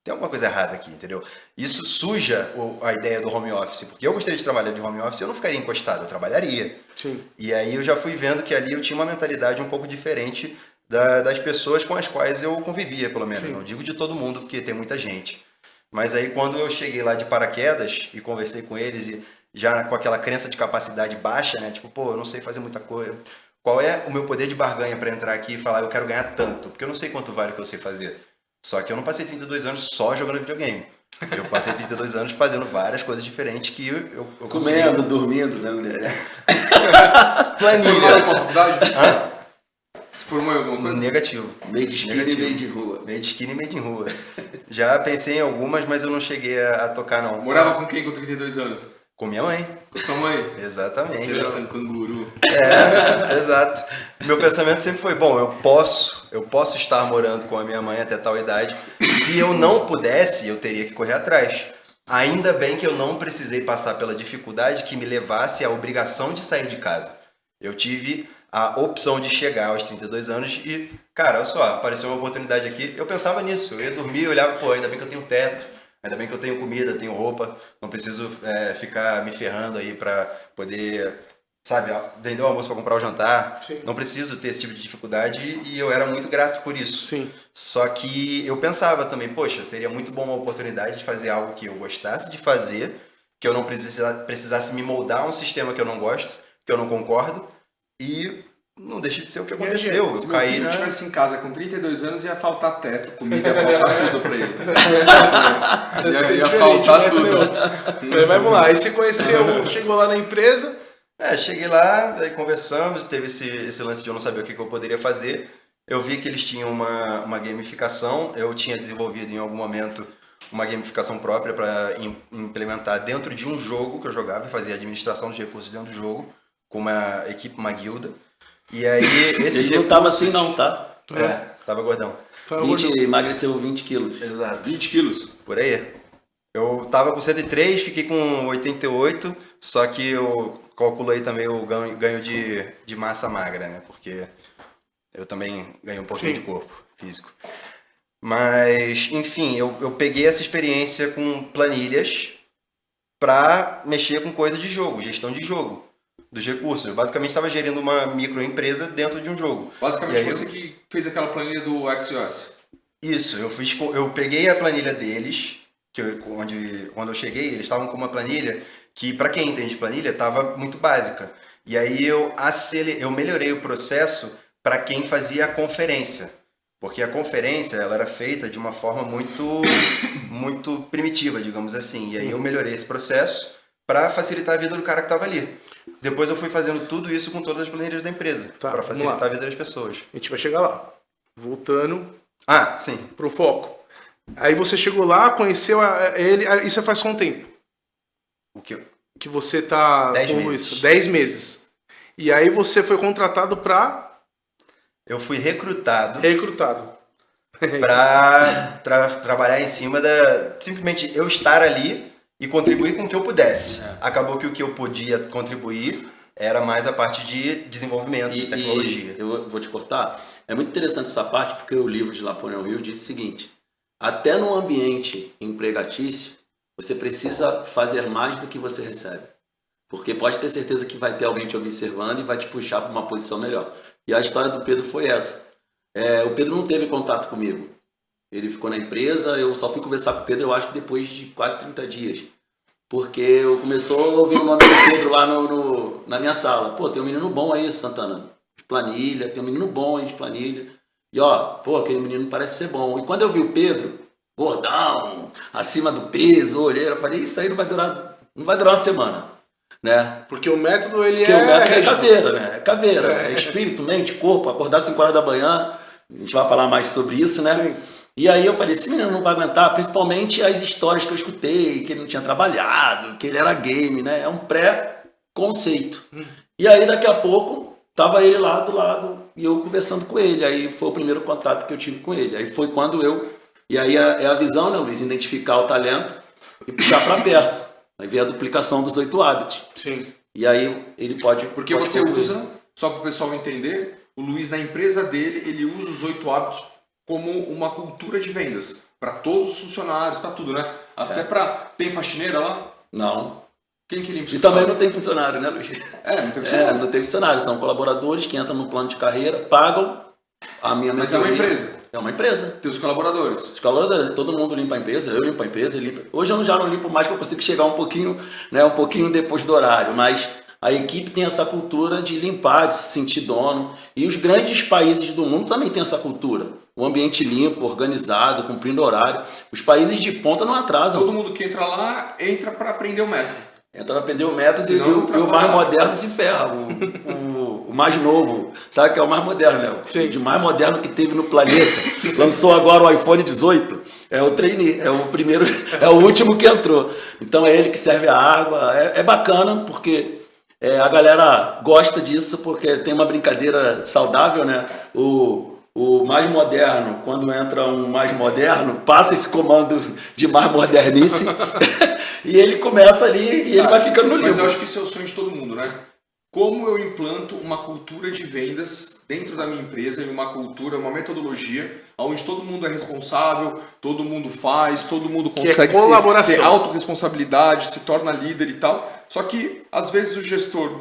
tem alguma coisa errada aqui, entendeu? Isso suja a ideia do home office, porque eu gostaria de trabalhar de home office, eu não ficaria encostado, eu trabalharia. Sim. E aí eu já fui vendo que ali eu tinha uma mentalidade um pouco diferente das pessoas com as quais eu convivia, pelo menos. Sim. Não digo de todo mundo, porque tem muita gente. Mas aí quando eu cheguei lá de paraquedas e conversei com eles, e já com aquela crença de capacidade baixa, né? Tipo, pô, eu não sei fazer muita coisa. Qual é o meu poder de barganha para entrar aqui e falar, eu quero ganhar tanto? Porque eu não sei quanto vale o que eu sei fazer. Só que eu não passei 32 anos só jogando videogame. Eu passei 32 anos fazendo várias coisas diferentes que eu comendo, dormindo, vendo desenho. Planilha. Formou em faculdade? Se formou em alguma coisa? Negativo. Meio de esquina e meio de rua. Meio de esquina e meio de rua. Já pensei em algumas, mas eu não cheguei a tocar, não. Morava com quem com 32 anos? Com minha mãe. Com sua mãe? Exatamente. Geração canguru. Exato. Meu pensamento sempre foi, bom, eu posso estar morando com a minha mãe até tal idade. Se eu não pudesse, eu teria que correr atrás. Ainda bem que eu não precisei passar pela dificuldade que me levasse à obrigação de sair de casa. Eu tive a opção de chegar aos 32 anos e, cara, olha só, apareceu uma oportunidade aqui. Eu pensava nisso, eu ia dormir, eu olhava, pô, ainda bem que eu tenho teto. Ainda bem que eu tenho comida, tenho roupa, não preciso ficar me ferrando aí pra poder, sabe, vender o almoço pra comprar o jantar. Sim. Não preciso ter esse tipo de dificuldade e eu era muito grato por isso. Sim. Só que eu pensava também, poxa, seria muito bom uma oportunidade de fazer algo que eu gostasse de fazer, que eu não precisasse me moldar a um sistema que eu não gosto, que eu não concordo, e não deixa de ser o que aconteceu. Se meu filho estivesse em casa com 32 anos, ia faltar teto, comida, ia faltar tudo pra ele. ia faltar tudo. Mas vamos lá, aí você conheceu, chegou lá na empresa. Cheguei lá, aí conversamos, teve esse lance de eu não saber o que eu poderia fazer. Eu vi que eles tinham uma gamificação, eu tinha desenvolvido em algum momento uma gamificação própria para implementar dentro de um jogo que eu jogava e fazia administração de recursos dentro do jogo, com uma equipe, uma guilda. E aí, Ele não tava assim não, tá? Tava gordão. Emagreceu 20 quilos. Exato. 20 quilos? Por aí. Eu tava com 103, fiquei com 88, só que eu calculei também o ganho de massa magra, né? Porque eu também ganhei um pouquinho de corpo físico. Mas, enfim, eu peguei essa experiência com planilhas pra mexer com coisa de jogo, gestão de jogo. Dos recursos. Eu basicamente estava gerindo uma microempresa dentro de um jogo. Basicamente você que fez aquela planilha do Axios. Isso, eu peguei a planilha deles, quando eu cheguei, eles estavam com uma planilha que, para quem entende planilha, estava muito básica. E aí eu melhorei o processo para quem fazia a conferência. Porque a conferência ela era feita de uma forma muito primitiva, digamos assim. E aí eu melhorei esse processo para facilitar a vida do cara que estava ali. Depois eu fui fazendo tudo isso com todas as planilhas da empresa, para facilitar a vida das pessoas. A gente vai chegar lá. Voltando sim. pro foco. Aí você chegou lá, conheceu ele, isso faz quanto tempo? O que? Que você tá 10 com meses. isso? 10 meses. E aí você foi contratado para... Eu fui recrutado. Para trabalhar em cima simplesmente eu estar ali e contribuir com o que eu pudesse. Acabou que o que eu podia contribuir era mais a parte de desenvolvimento, de tecnologia. Eu vou te cortar. É muito interessante essa parte, porque o livro de Napoleão Hill diz o seguinte: até num ambiente empregatício, você precisa fazer mais do que você recebe. Porque pode ter certeza que vai ter alguém te observando e vai te puxar para uma posição melhor. E a história do Pedro foi essa. O Pedro não teve contato comigo. Ele ficou na empresa, eu só fui conversar com o Pedro, eu acho que depois de quase 30 dias. Porque eu começou a ouvir o nome do Pedro lá na minha sala. Pô, tem um menino bom aí, Santana, de planilha, tem um menino bom aí de planilha. E aquele menino parece ser bom. E quando eu vi o Pedro, gordão, acima do peso, olheira, eu falei, isso aí não vai durar uma semana. Né? Porque o método, ele Porque o método é caveira, né? É caveira. É espírito, mente, corpo, acordar às 5 horas da manhã. A gente vai falar mais sobre isso, né? Sim. E aí eu falei, esse menino não vai aguentar, principalmente as histórias que eu escutei, que ele não tinha trabalhado, que ele era game, né? É um pré-conceito. E aí daqui a pouco tava ele lá do lado e eu conversando com ele. Aí foi o primeiro contato que eu tive com ele. Aí foi quando e aí é a visão, né, Luiz? Identificar o talento e puxar para perto. Aí vem a duplicação dos 8 hábitos. Sim. E aí ele pode... Porque você usa, só para o pessoal entender, o Luiz na empresa dele, ele usa os 8 hábitos como uma cultura de vendas. Para todos os funcionários, para tudo, né? Até para... Tem faxineira lá? Não. Quem que limpa? E também não tem funcionário, né, Luiz? Não tem funcionário. Não tem funcionário. São colaboradores que entram no plano de carreira, pagam a minha mentoria. Mas é uma empresa? É uma empresa. Tem os colaboradores. Os colaboradores, todo mundo limpa a empresa, eu limpo a empresa, ele limpa. Hoje eu já não limpo mais porque eu consigo chegar um pouquinho depois do horário, mas a equipe tem essa cultura de limpar, de se sentir dono. E os grandes países do mundo também têm essa cultura. Um ambiente limpo, organizado, cumprindo horário. Os países de ponta não atrasam. Todo mundo que entra lá, entra para aprender o método. Entra para aprender o método e o mais moderno se ferra. O mais novo, sabe que é o mais moderno, né? Sim. De mais moderno que teve no planeta. Lançou agora o iPhone 18. É o trainee, é o primeiro, é o último que entrou. Então é ele que serve a água. É bacana porque a galera gosta disso, porque tem uma brincadeira saudável, né? O mais moderno, quando entra um mais moderno, passa esse comando de mais modernice e ele começa ali e ele vai ficando no livro. Mas eu acho que isso é o sonho de todo mundo, né? Como eu implanto uma cultura de vendas dentro da minha empresa e uma cultura, uma metodologia onde todo mundo é responsável, todo mundo faz, todo mundo consegue ter autorresponsabilidade, se torna líder e tal. Só que, às vezes, o gestor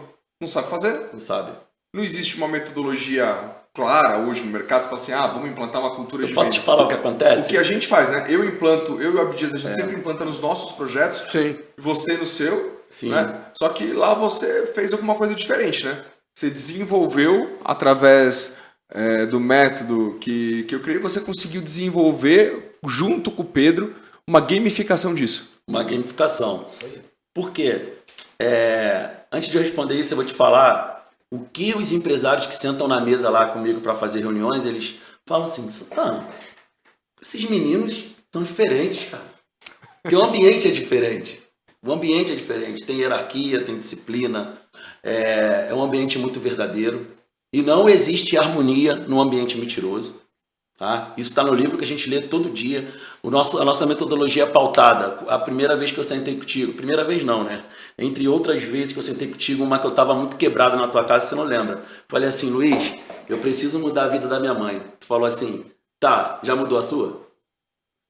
não sabe fazer. Não sabe. Não existe uma metodologia clara hoje no mercado. Você fala assim, vamos implantar uma cultura de vendas. Posso te falar o que acontece? O que a gente faz, né? Eu e o Abdias, a gente sempre implanta nos nossos projetos. Sim. Você no seu. Sim. Né? Só que lá você fez alguma coisa diferente, né? Você desenvolveu através do método que eu criei, você conseguiu desenvolver junto com o Pedro uma gamificação disso. Uma gamificação. Por quê? Antes de eu responder isso, eu vou te falar o que os empresários que sentam na mesa lá comigo para fazer reuniões, eles falam assim, Santana, esses meninos estão diferentes, cara. Porque o ambiente é diferente. O ambiente é diferente, tem hierarquia, tem disciplina, é um ambiente muito verdadeiro e não existe harmonia num ambiente mentiroso. Tá? Isso está no livro que a gente lê todo dia. A nossa metodologia é pautada. A primeira vez que eu sentei contigo, primeira vez não, né? Entre outras vezes que eu sentei contigo, uma que eu estava muito quebrado na tua casa, você não lembra. Falei assim, Luiz, eu preciso mudar a vida da minha mãe. Tu falou assim, tá, já mudou a sua?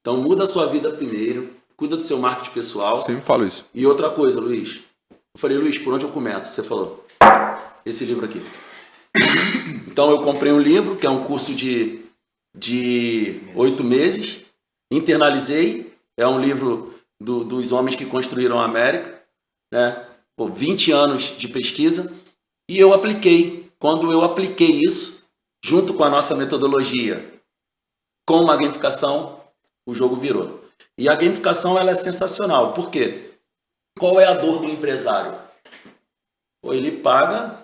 Então muda a sua vida primeiro. Cuida do seu marketing pessoal. Sempre falo isso. E outra coisa, Luiz. Eu falei, Luiz, por onde eu começo? Você falou, esse livro aqui. Então eu comprei um livro, que é um curso de 8 meses. Internalizei. É um livro dos homens que construíram a América. Né? 20 anos de pesquisa. E eu apliquei. Quando eu apliquei isso, junto com a nossa metodologia, com uma gamificação, o jogo virou. E a gamificação ela é sensacional. Por quê? Qual é a dor do empresário? Ele paga,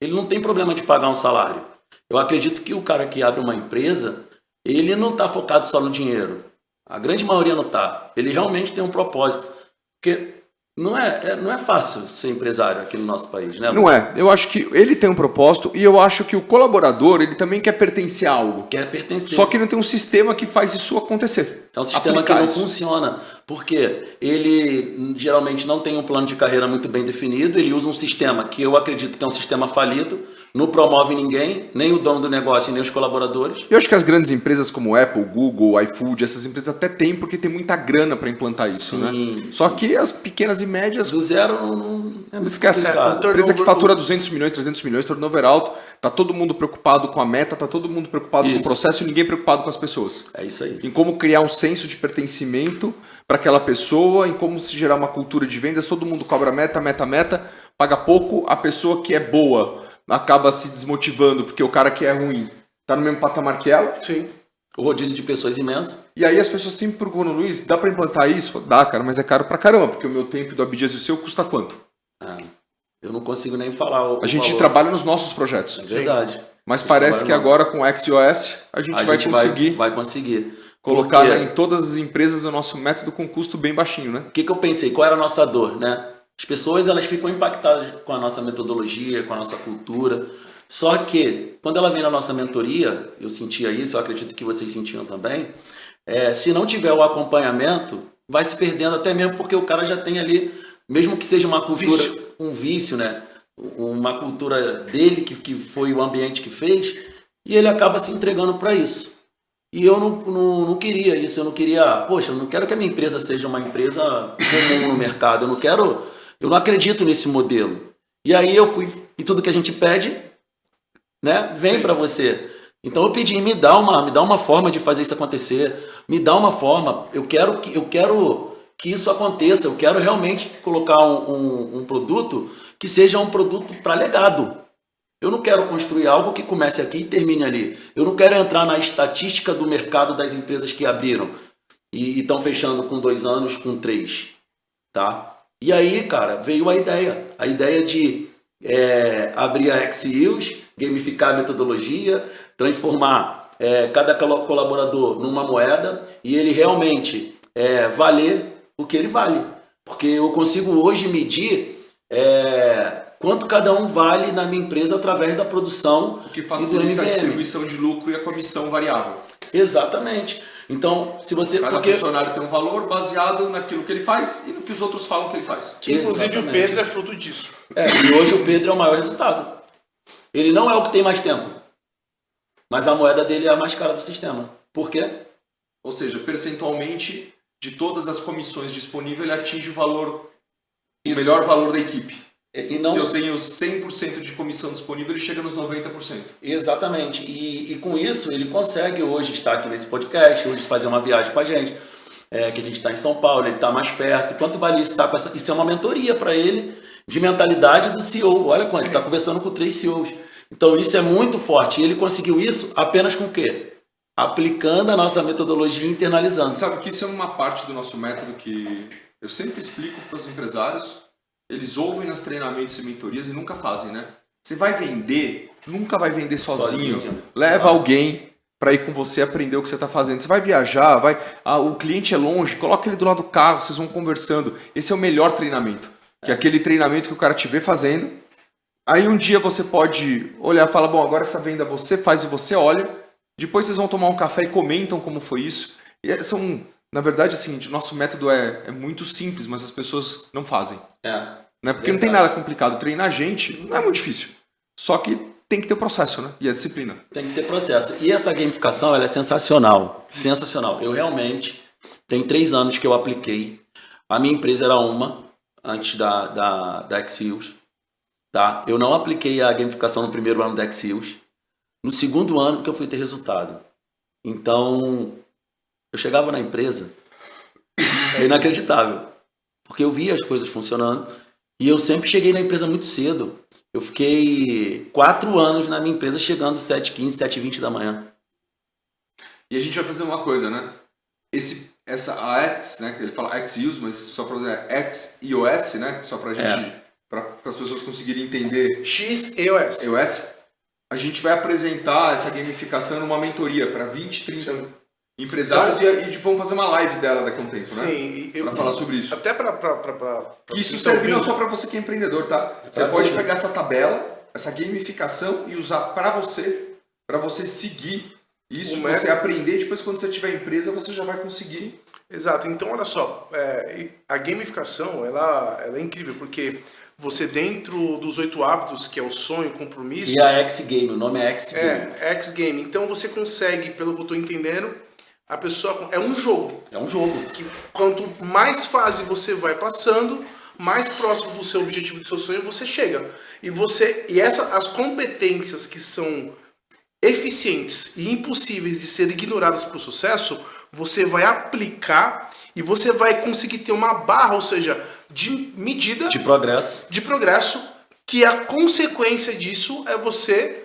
ele não tem problema de pagar um salário. Eu acredito que o cara que abre uma empresa, ele não está focado só no dinheiro. A grande maioria não está. Ele realmente tem um propósito. Porque não é fácil ser empresário aqui no nosso país, né? Não é. Eu acho que ele tem um propósito e eu acho que o colaborador, ele também quer pertencer a algo. Quer pertencer. Só que não tem um sistema que faz isso acontecer. É um sistema que não funciona, porque ele geralmente não tem um plano de carreira muito bem definido, ele usa um sistema que eu acredito que é um sistema falido, não promove ninguém, nem o dono do negócio, nem os colaboradadores. Eu acho que as grandes empresas como Apple, Google, iFood, essas empresas até têm, porque tem muita grana para implantar isso, sim, né? Só que as pequenas e médias... Do zero não é muito esquece. A empresa que fatura 200 milhões, 300 milhões, turnover alto, tá todo mundo preocupado com a meta, tá todo mundo preocupado com o processo e ninguém preocupado com as pessoas. É isso aí. Em como criar um senso de pertencimento para aquela pessoa, em como se gerar uma cultura de vendas, todo mundo cobra meta, paga pouco, a pessoa que é boa acaba se desmotivando porque o cara que é ruim tá no mesmo patamar que ela. Sim. O rodízio de pessoas imenso. E aí as pessoas sempre procuram, Luiz, dá para implantar isso? Dá, cara, mas é caro pra caramba, porque o meu tempo do Abdias e o seu custa quanto? Eu não consigo nem falar a gente trabalha nos nossos projetos. É verdade. Mas parece que agora com o XOS a gente vai conseguir colocar em todas as empresas o nosso método com custo bem baixinho, né? O que eu pensei? Qual era a nossa dor, né? As pessoas elas ficam impactadas com a nossa metodologia, com a nossa cultura, Só que, quando ela vem na nossa mentoria, eu sentia isso, eu acredito que vocês sentiam também, se não tiver o acompanhamento, vai se perdendo até mesmo porque o cara já tem ali, mesmo que seja uma cultura, um vício, né? Uma cultura dele, que foi o ambiente que fez, e ele acaba se entregando para isso. E eu não queria isso, eu não quero que a minha empresa seja uma empresa comum no mercado, eu não acredito nesse modelo. E aí eu fui, e tudo que a gente pede, né, vem para você. Então eu pedi, me dá uma forma de fazer isso acontecer, me dá uma forma, eu quero que isso aconteça, eu quero realmente colocar um produto que seja um produto para legado. Eu não quero construir algo que comece aqui e termine ali. Eu não quero entrar na estatística do mercado das empresas que abriram e estão fechando com 2 anos, com 3, tá? E aí, cara, veio a ideia de abrir a X-Use, gamificar a metodologia, transformar cada colaborador numa moeda e ele realmente valer o que ele vale. Porque eu consigo hoje medir quanto cada um vale na minha empresa através da produção. O que facilita a distribuição de lucro e a comissão variável. Exatamente. Então, se você... Cada funcionário tem um valor baseado naquilo que ele faz e no que os outros falam que ele faz. Que inclusive o Pedro é fruto disso. E hoje o Pedro é o maior resultado. Ele não é o que tem mais tempo, mas a moeda dele é a mais cara do sistema. Por quê? Ou seja, percentualmente, de todas as comissões disponíveis, ele atinge o melhor valor da equipe. E não... Se eu tenho 100% de comissão disponível, ele chega nos 90%. Exatamente. E com isso, ele consegue hoje estar aqui nesse podcast, hoje fazer uma viagem com a gente, que a gente está em São Paulo, ele está mais perto. Quanto vale isso? Isso é uma mentoria para ele, de mentalidade do CEO. Olha quanto, ele está conversando com 3 CEOs. Então isso é muito forte. E ele conseguiu isso apenas com o quê? Aplicando a nossa metodologia e internalizando. Você sabe que isso é uma parte do nosso método que eu sempre explico para os empresários. Eles ouvem nos treinamentos e mentorias e nunca fazem, né? Você vai vender, nunca vai vender sozinho. Leva alguém para ir com você aprender o que você está fazendo. Você vai viajar, o cliente é longe, coloca ele do lado do carro, vocês vão conversando. Esse é o melhor treinamento. Que é aquele treinamento que o cara te vê fazendo. Aí um dia você pode olhar e falar, bom, agora essa venda você faz e você olha. Depois vocês vão tomar um café e comentam como foi isso. E na verdade, é o seguinte, o nosso método é muito simples, mas as pessoas não fazem. Né? Porque não tem nada complicado. Treinar gente não é muito difícil. Só que tem que ter o processo, né? E a disciplina. Tem que ter processo. E essa gamificação, ela é sensacional. Sensacional. Eu realmente, tem 3 anos que eu apliquei. A minha empresa era antes da X-Use. Tá? Eu não apliquei a gamificação no primeiro ano da X-Use. No segundo ano que eu fui ter resultado. Então, eu chegava na empresa, é inacreditável. Porque eu via as coisas funcionando. E eu sempre cheguei na empresa muito cedo. Eu fiquei 4 anos na minha empresa, chegando 7h15, 7h20 da manhã. E a gente vai fazer uma coisa, né? A X, né? Que ele fala X-Use, mas só para dizer X-EOS, né? Só para gente, para as pessoas conseguirem entender. X-EOS. EOS. A gente vai apresentar essa gamificação numa mentoria para 20, 30 empresários e vamos fazer uma live dela daqui a um tempo, né? Sim, para falar sobre isso. Até para isso serve não só para você que é empreendedor, tá? Você pode pegar essa tabela, essa gamificação e usar para você seguir isso, você aprender. Depois, quando você tiver empresa, você já vai conseguir. Exato. Então, olha só, a gamificação ela é incrível porque você dentro dos 8 hábitos, que é o sonho, o compromisso... E a X-Game, o nome é X-Game. X-Game. Então você consegue, pelo que eu estou entendendo, a pessoa... É um jogo. É um jogo. Que quanto mais fase você vai passando, mais próximo do seu objetivo, do seu sonho, você chega. As competências que são eficientes e impossíveis de serem ignoradas para o sucesso, você vai aplicar e você vai conseguir ter uma barra, ou seja... de medida de progresso, que a consequência disso é você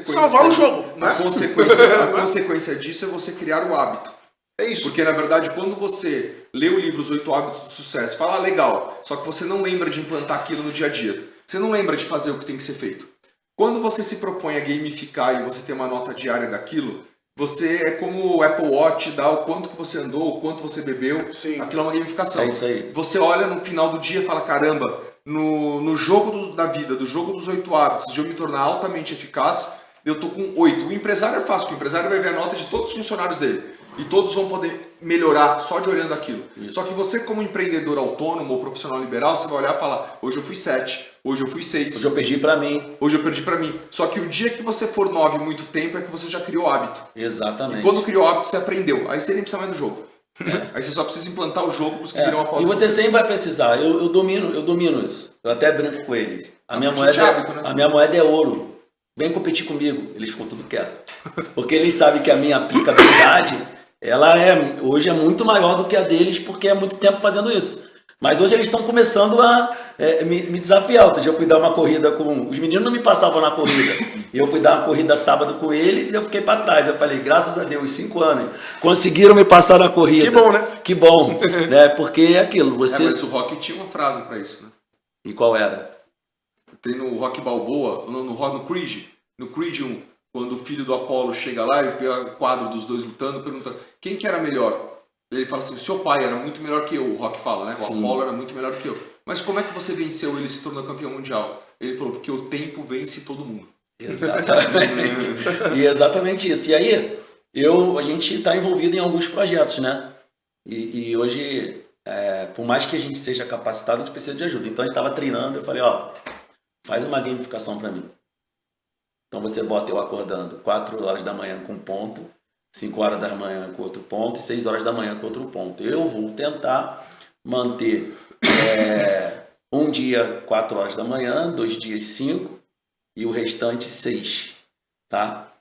salvar o jogo, né? A consequência disso é você criar o hábito. É isso. Porque na verdade, quando você lê o livro Os 8 Hábitos do Sucesso, fala legal, só que você não lembra de implantar aquilo no dia a dia. Você não lembra de fazer o que tem que ser feito. Quando você se propõe a gamificar e você tem uma nota diária daquilo, você é como o Apple Watch, dá o quanto que você andou, o quanto você bebeu. Sim. Aquilo é uma gamificação. É isso aí. Você olha no final do dia e fala, caramba, no jogo da vida, do jogo dos 8 hábitos, de eu me tornar altamente eficaz, eu tô com 8. O empresário é fácil, o empresário vai ver a nota de todos os funcionários dele. E todos vão poder melhorar só de olhando aquilo. Isso. Só que você, como empreendedor autônomo ou profissional liberal, você vai olhar e falar, hoje eu fui 7, hoje eu fui 6. Hoje eu perdi pra mim. Hoje eu perdi pra mim. Só que o dia que você for 9 muito tempo é que você já criou hábito. Exatamente. E quando criou hábito, você aprendeu. Aí você nem precisa mais do jogo. Aí você só precisa implantar o jogo para os que viram após. E você sempre vai precisar. Eu domino isso. Eu até brinco com eles. A minha moeda é ouro. Vem competir comigo. Eles ficam tudo quietos. Porque eles sabem que a minha aplicabilidade, hoje é muito maior do que a deles, porque é muito tempo fazendo isso. Mas hoje eles estão começando a me desafiar. Outro dia eu fui dar uma corrida com... Os meninos não me passavam na corrida. E eu fui dar uma corrida sábado com eles e eu fiquei para trás. Eu falei, graças a Deus, 5 anos. Conseguiram me passar na corrida. Que bom, né? Que bom. Né? Porque é aquilo, você... mas o Rock tinha uma frase para isso, né? E qual era? Tem no Rock Balboa, no Creed. No Creed 1, quando o filho do Apollo chega lá e vê o quadro dos dois lutando, pergunta quem que era melhor? Ele fala assim, seu pai era muito melhor que eu, o Rock fala, né? O Sim. Apollo era muito melhor que eu. Mas como é que você venceu ele e se tornou campeão mundial? Ele falou, porque o tempo vence todo mundo. Exatamente. E exatamente isso. E aí, a gente está envolvido em alguns projetos, né? E hoje, por mais que a gente seja capacitado, a gente precisa de ajuda. Então a gente estava treinando, eu falei, faz uma gamificação para mim. Então você bota eu acordando 4 horas da manhã com um ponto, 5 horas da manhã com outro ponto e 6 horas da manhã com outro ponto. Eu vou tentar manter um dia 4 horas da manhã, 2 dias 5 e o restante 6, tá?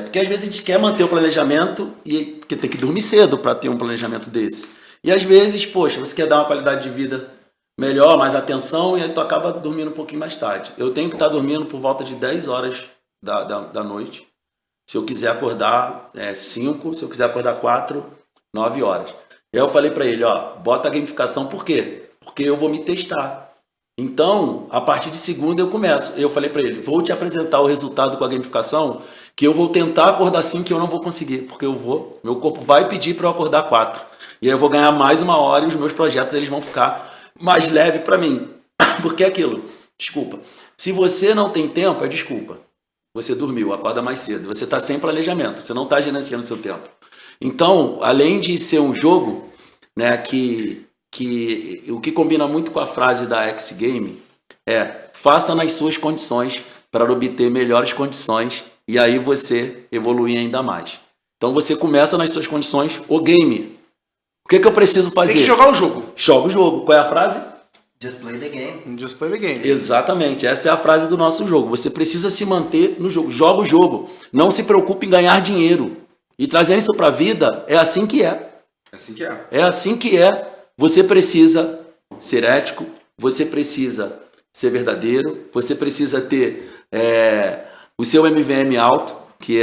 Porque às vezes a gente quer manter o planejamento porque tem que dormir cedo para ter um planejamento desse. E às vezes, poxa, você quer dar uma qualidade de vida melhor, mais atenção, e aí tu acaba dormindo um pouquinho mais tarde. Eu tenho que estar dormindo por volta de 10 horas da noite. Se eu quiser acordar 5, se eu quiser acordar 4, 9 horas. Aí eu falei para ele, bota a gamificação, por quê? Porque eu vou me testar. Então, a partir de segunda eu começo. Eu falei para ele, vou te apresentar o resultado com a gamificação, que eu vou tentar acordar 5 que eu não vou conseguir, porque meu corpo vai pedir para eu acordar 4. E aí eu vou ganhar mais 1 hora e os meus projetos eles vão ficar mais leve para mim. Porque é aquilo, desculpa, se você não tem tempo, é desculpa. Você dormiu, acorda mais cedo. Você está sem planejamento, você não está gerenciando seu tempo. Então, além de ser um jogo, né, que o que combina muito com a frase da X Game faça nas suas condições para obter melhores condições e aí você evoluir ainda mais. Então você começa nas suas condições o game. O que eu preciso fazer? Tem que jogar o jogo. Joga o jogo. Qual é a frase? Just play the game. Just play the game. Exatamente, essa é a frase do nosso jogo. Você precisa se manter no jogo. Joga o jogo. Não se preocupe em ganhar dinheiro. E trazendo isso para a vida, é assim que é. É assim que é. É assim que é. Você precisa ser ético, você precisa ser verdadeiro, você precisa ter o seu MVM alto, que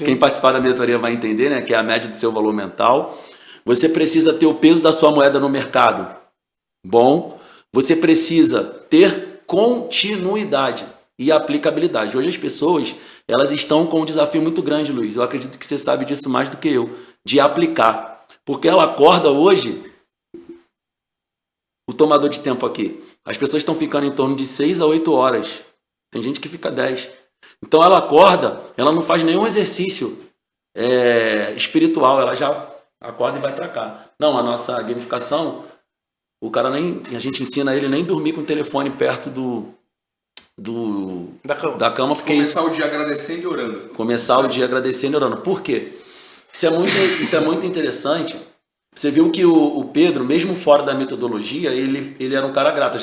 quem participar da mentoria vai entender, né? Que é a média do seu valor mental. Você precisa ter o peso da sua moeda no mercado bom. Você precisa ter continuidade e aplicabilidade. Hoje as pessoas, elas estão com um desafio muito grande, Luiz. Eu acredito que você sabe disso mais do que eu, de aplicar. Porque ela acorda hoje, o tomador de tempo aqui, as pessoas estão ficando em torno de 6 a 8 horas. Tem gente que fica 10. Então ela acorda, ela não faz nenhum exercício espiritual, ela já acorda e vai para cá. Não, a nossa gamificação... a gente ensina ele nem dormir com o telefone perto da cama porque começar o dia agradecendo e orando. Começar o dia agradecendo e orando. Por quê? Isso é muito interessante. Você viu que o Pedro, mesmo fora da metodologia, ele era um cara grato.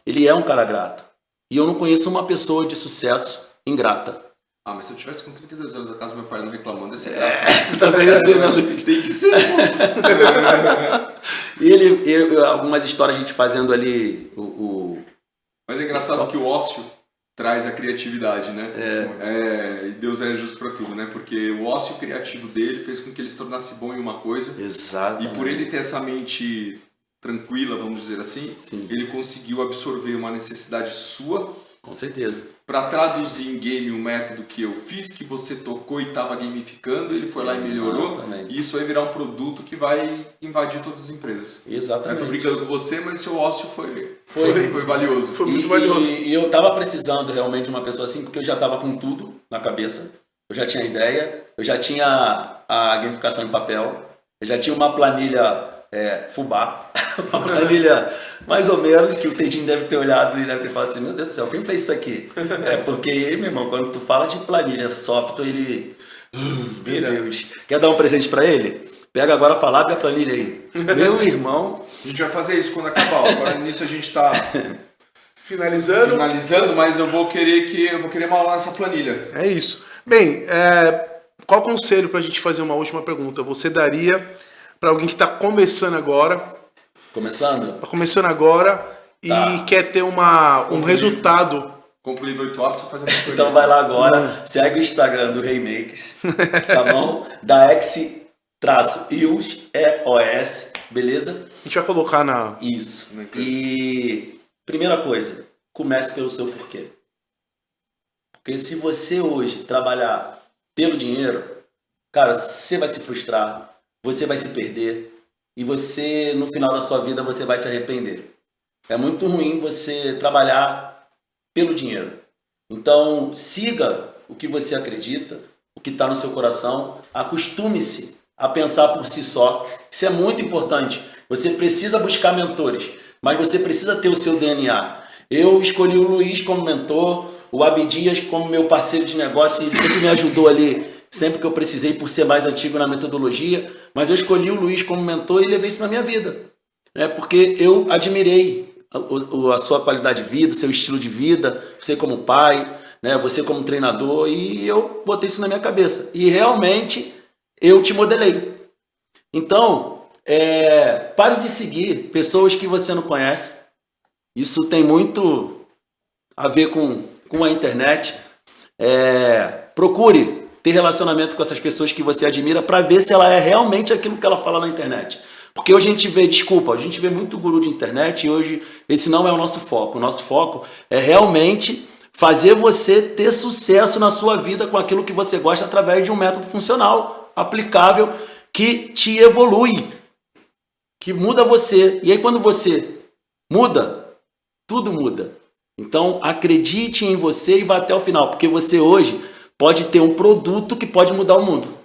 Ele é um cara grato. E eu não conheço uma pessoa de sucesso ingrata. Mas se eu tivesse com 32 anos, a casa do meu pai não reclamando, ia ser grato. Também ia ser, né, Luiz? Tem que ser. E algumas histórias a gente fazendo ali Mas é engraçado que o ócio traz a criatividade, né? E Deus é justo para tudo, né? Porque o ócio criativo dele fez com que ele se tornasse bom em uma coisa. Exato. E por ele ter essa mente tranquila, vamos dizer assim, Sim. ele conseguiu absorver uma necessidade sua. Com certeza. para traduzir em game um método que eu fiz, que você tocou e estava gamificando, ele foi lá e melhorou. Exatamente. E isso vai virar um produto que vai invadir todas as empresas. Exatamente. Eu tô brincando com você, mas seu ócio foi valioso. Foi muito valioso. E eu tava precisando realmente de uma pessoa assim, porque eu já tava com tudo na cabeça. Eu já tinha ideia, eu já tinha a gamificação em papel, eu já tinha uma planilha fubá, uma planilha mais ou menos, que o Tedinho deve ter olhado e deve ter falado assim, meu Deus do céu, quem fez isso aqui? Porque, meu irmão, quando tu fala de planilha, software, ele... meu Deus. Quer dar um presente pra ele? Pega agora a palavra e a planilha aí. Meu irmão... A gente vai fazer isso quando acabar. Agora nisso a gente tá Finalizando, mas eu vou querer malar essa planilha. é isso. Bem, qual conselho para a gente fazer uma última pergunta você daria para alguém que está começando agora e Tá. quer ter um resultado? Compra o livro virtual, precisa fazer uma Então vai lá agora, segue o Instagram do Raymakers, tá bom? Da X-EOS, EOS, beleza? A gente vai colocar na... Isso. E primeira coisa, comece pelo seu porquê. Porque se você hoje trabalhar pelo dinheiro, cara, você vai se frustrar, você vai se perder e você, no final da sua vida, você vai se arrepender. É muito ruim você trabalhar pelo dinheiro. Então, siga o que você acredita, o que está no seu coração, acostume-se a pensar por si só. Isso é muito importante. Você precisa buscar mentores, mas você precisa ter o seu DNA. Eu escolhi o Luiz como mentor, o Abdias como meu parceiro de negócio, ele sempre me ajudou ali, sempre que eu precisei, por ser mais antigo na metodologia, mas eu escolhi o Luiz como mentor e levei isso na minha vida. Porque eu admirei a sua qualidade de vida, seu estilo de vida, você como pai, você como treinador, e eu botei isso na minha cabeça. E realmente eu te modelei. Então, pare de seguir pessoas que você não conhece. Isso tem muito a ver com a internet. Procure ter relacionamento com essas pessoas que você admira para ver se ela é realmente aquilo que ela fala na internet. Porque hoje a gente vê muito guru de internet e hoje esse não é o nosso foco. O nosso foco é realmente fazer você ter sucesso na sua vida com aquilo que você gosta através de um método funcional, aplicável, que te evolui, que muda você. E aí quando você muda, tudo muda. Então acredite em você e vá até o final, porque você hoje pode ter um produto que pode mudar o mundo.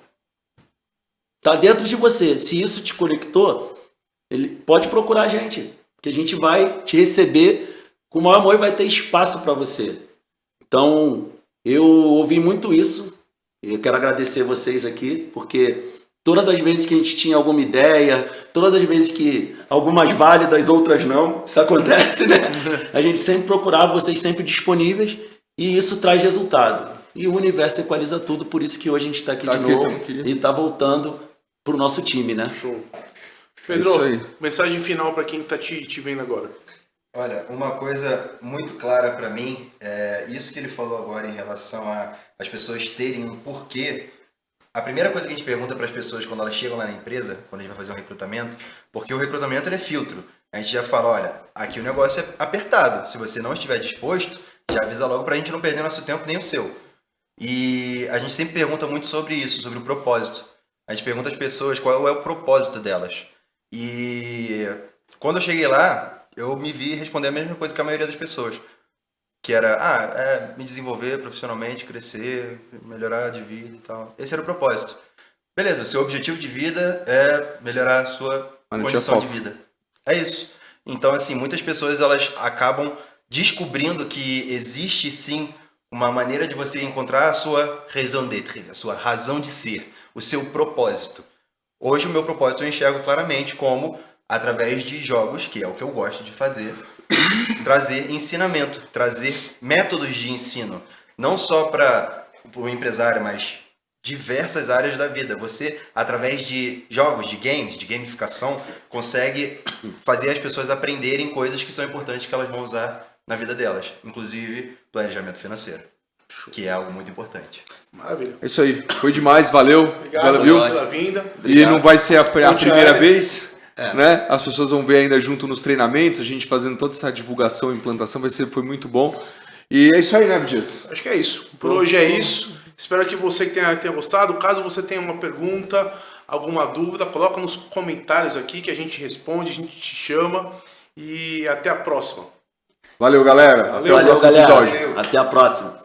Está dentro de você. Se isso te conectou, ele pode procurar a gente, que a gente vai te receber com o maior amor e vai ter espaço para você. Então, eu ouvi muito isso. Eu quero agradecer vocês aqui, porque todas as vezes que a gente tinha alguma ideia, todas as vezes que algumas válidas, outras não, isso acontece, né? A gente sempre procurava, vocês sempre disponíveis, e isso traz resultado. E o universo equaliza tudo, por isso que hoje a gente está aqui de novo e está voltando para o nosso time, né? Show. Pedro, mensagem final para quem está te vendo agora. Olha, uma coisa muito clara para mim é isso que ele falou agora em relação às pessoas terem um porquê. A primeira coisa que a gente pergunta para as pessoas quando elas chegam lá na empresa, quando a gente vai fazer um recrutamento, porque o recrutamento ele é filtro. A gente já fala, olha, aqui o negócio é apertado. Se você não estiver disposto, já avisa logo para a gente não perder nosso tempo nem o seu. E a gente sempre pergunta muito sobre isso, sobre o propósito. A gente pergunta às pessoas qual é o propósito delas. E quando eu cheguei lá, eu me vi responder a mesma coisa que a maioria das pessoas. Que era, me desenvolver profissionalmente, crescer, melhorar de vida e tal. Esse era o propósito. Beleza, seu objetivo de vida é melhorar a sua condição de vida. É isso. Então, assim, muitas pessoas elas acabam descobrindo que existe sim uma maneira de você encontrar a sua raison d'être, a sua razão de ser, o seu propósito. Hoje o meu propósito eu enxergo claramente como, através de jogos, que é o que eu gosto de fazer, trazer ensinamento, trazer métodos de ensino, não só para o empresário, mas diversas áreas da vida. Você, através de jogos, de games, de gamificação, consegue fazer as pessoas aprenderem coisas que são importantes que elas vão usar na vida delas, inclusive planejamento financeiro, que é algo muito importante. Maravilha. É isso aí, foi demais, valeu. Obrigado pela vinda. E não vai ser a primeira vez, né? As pessoas vão ver ainda junto nos treinamentos, a gente fazendo toda essa divulgação e implantação, foi muito bom. E é isso aí, né, Abdias? Acho que é isso. Por hoje é isso. Espero que você tenha gostado. Caso você tenha uma pergunta, alguma dúvida, coloca nos comentários aqui que a gente responde, a gente te chama. E até a próxima. Valeu, galera. Valeu, Até o próximo galera. episódio. Até a próxima.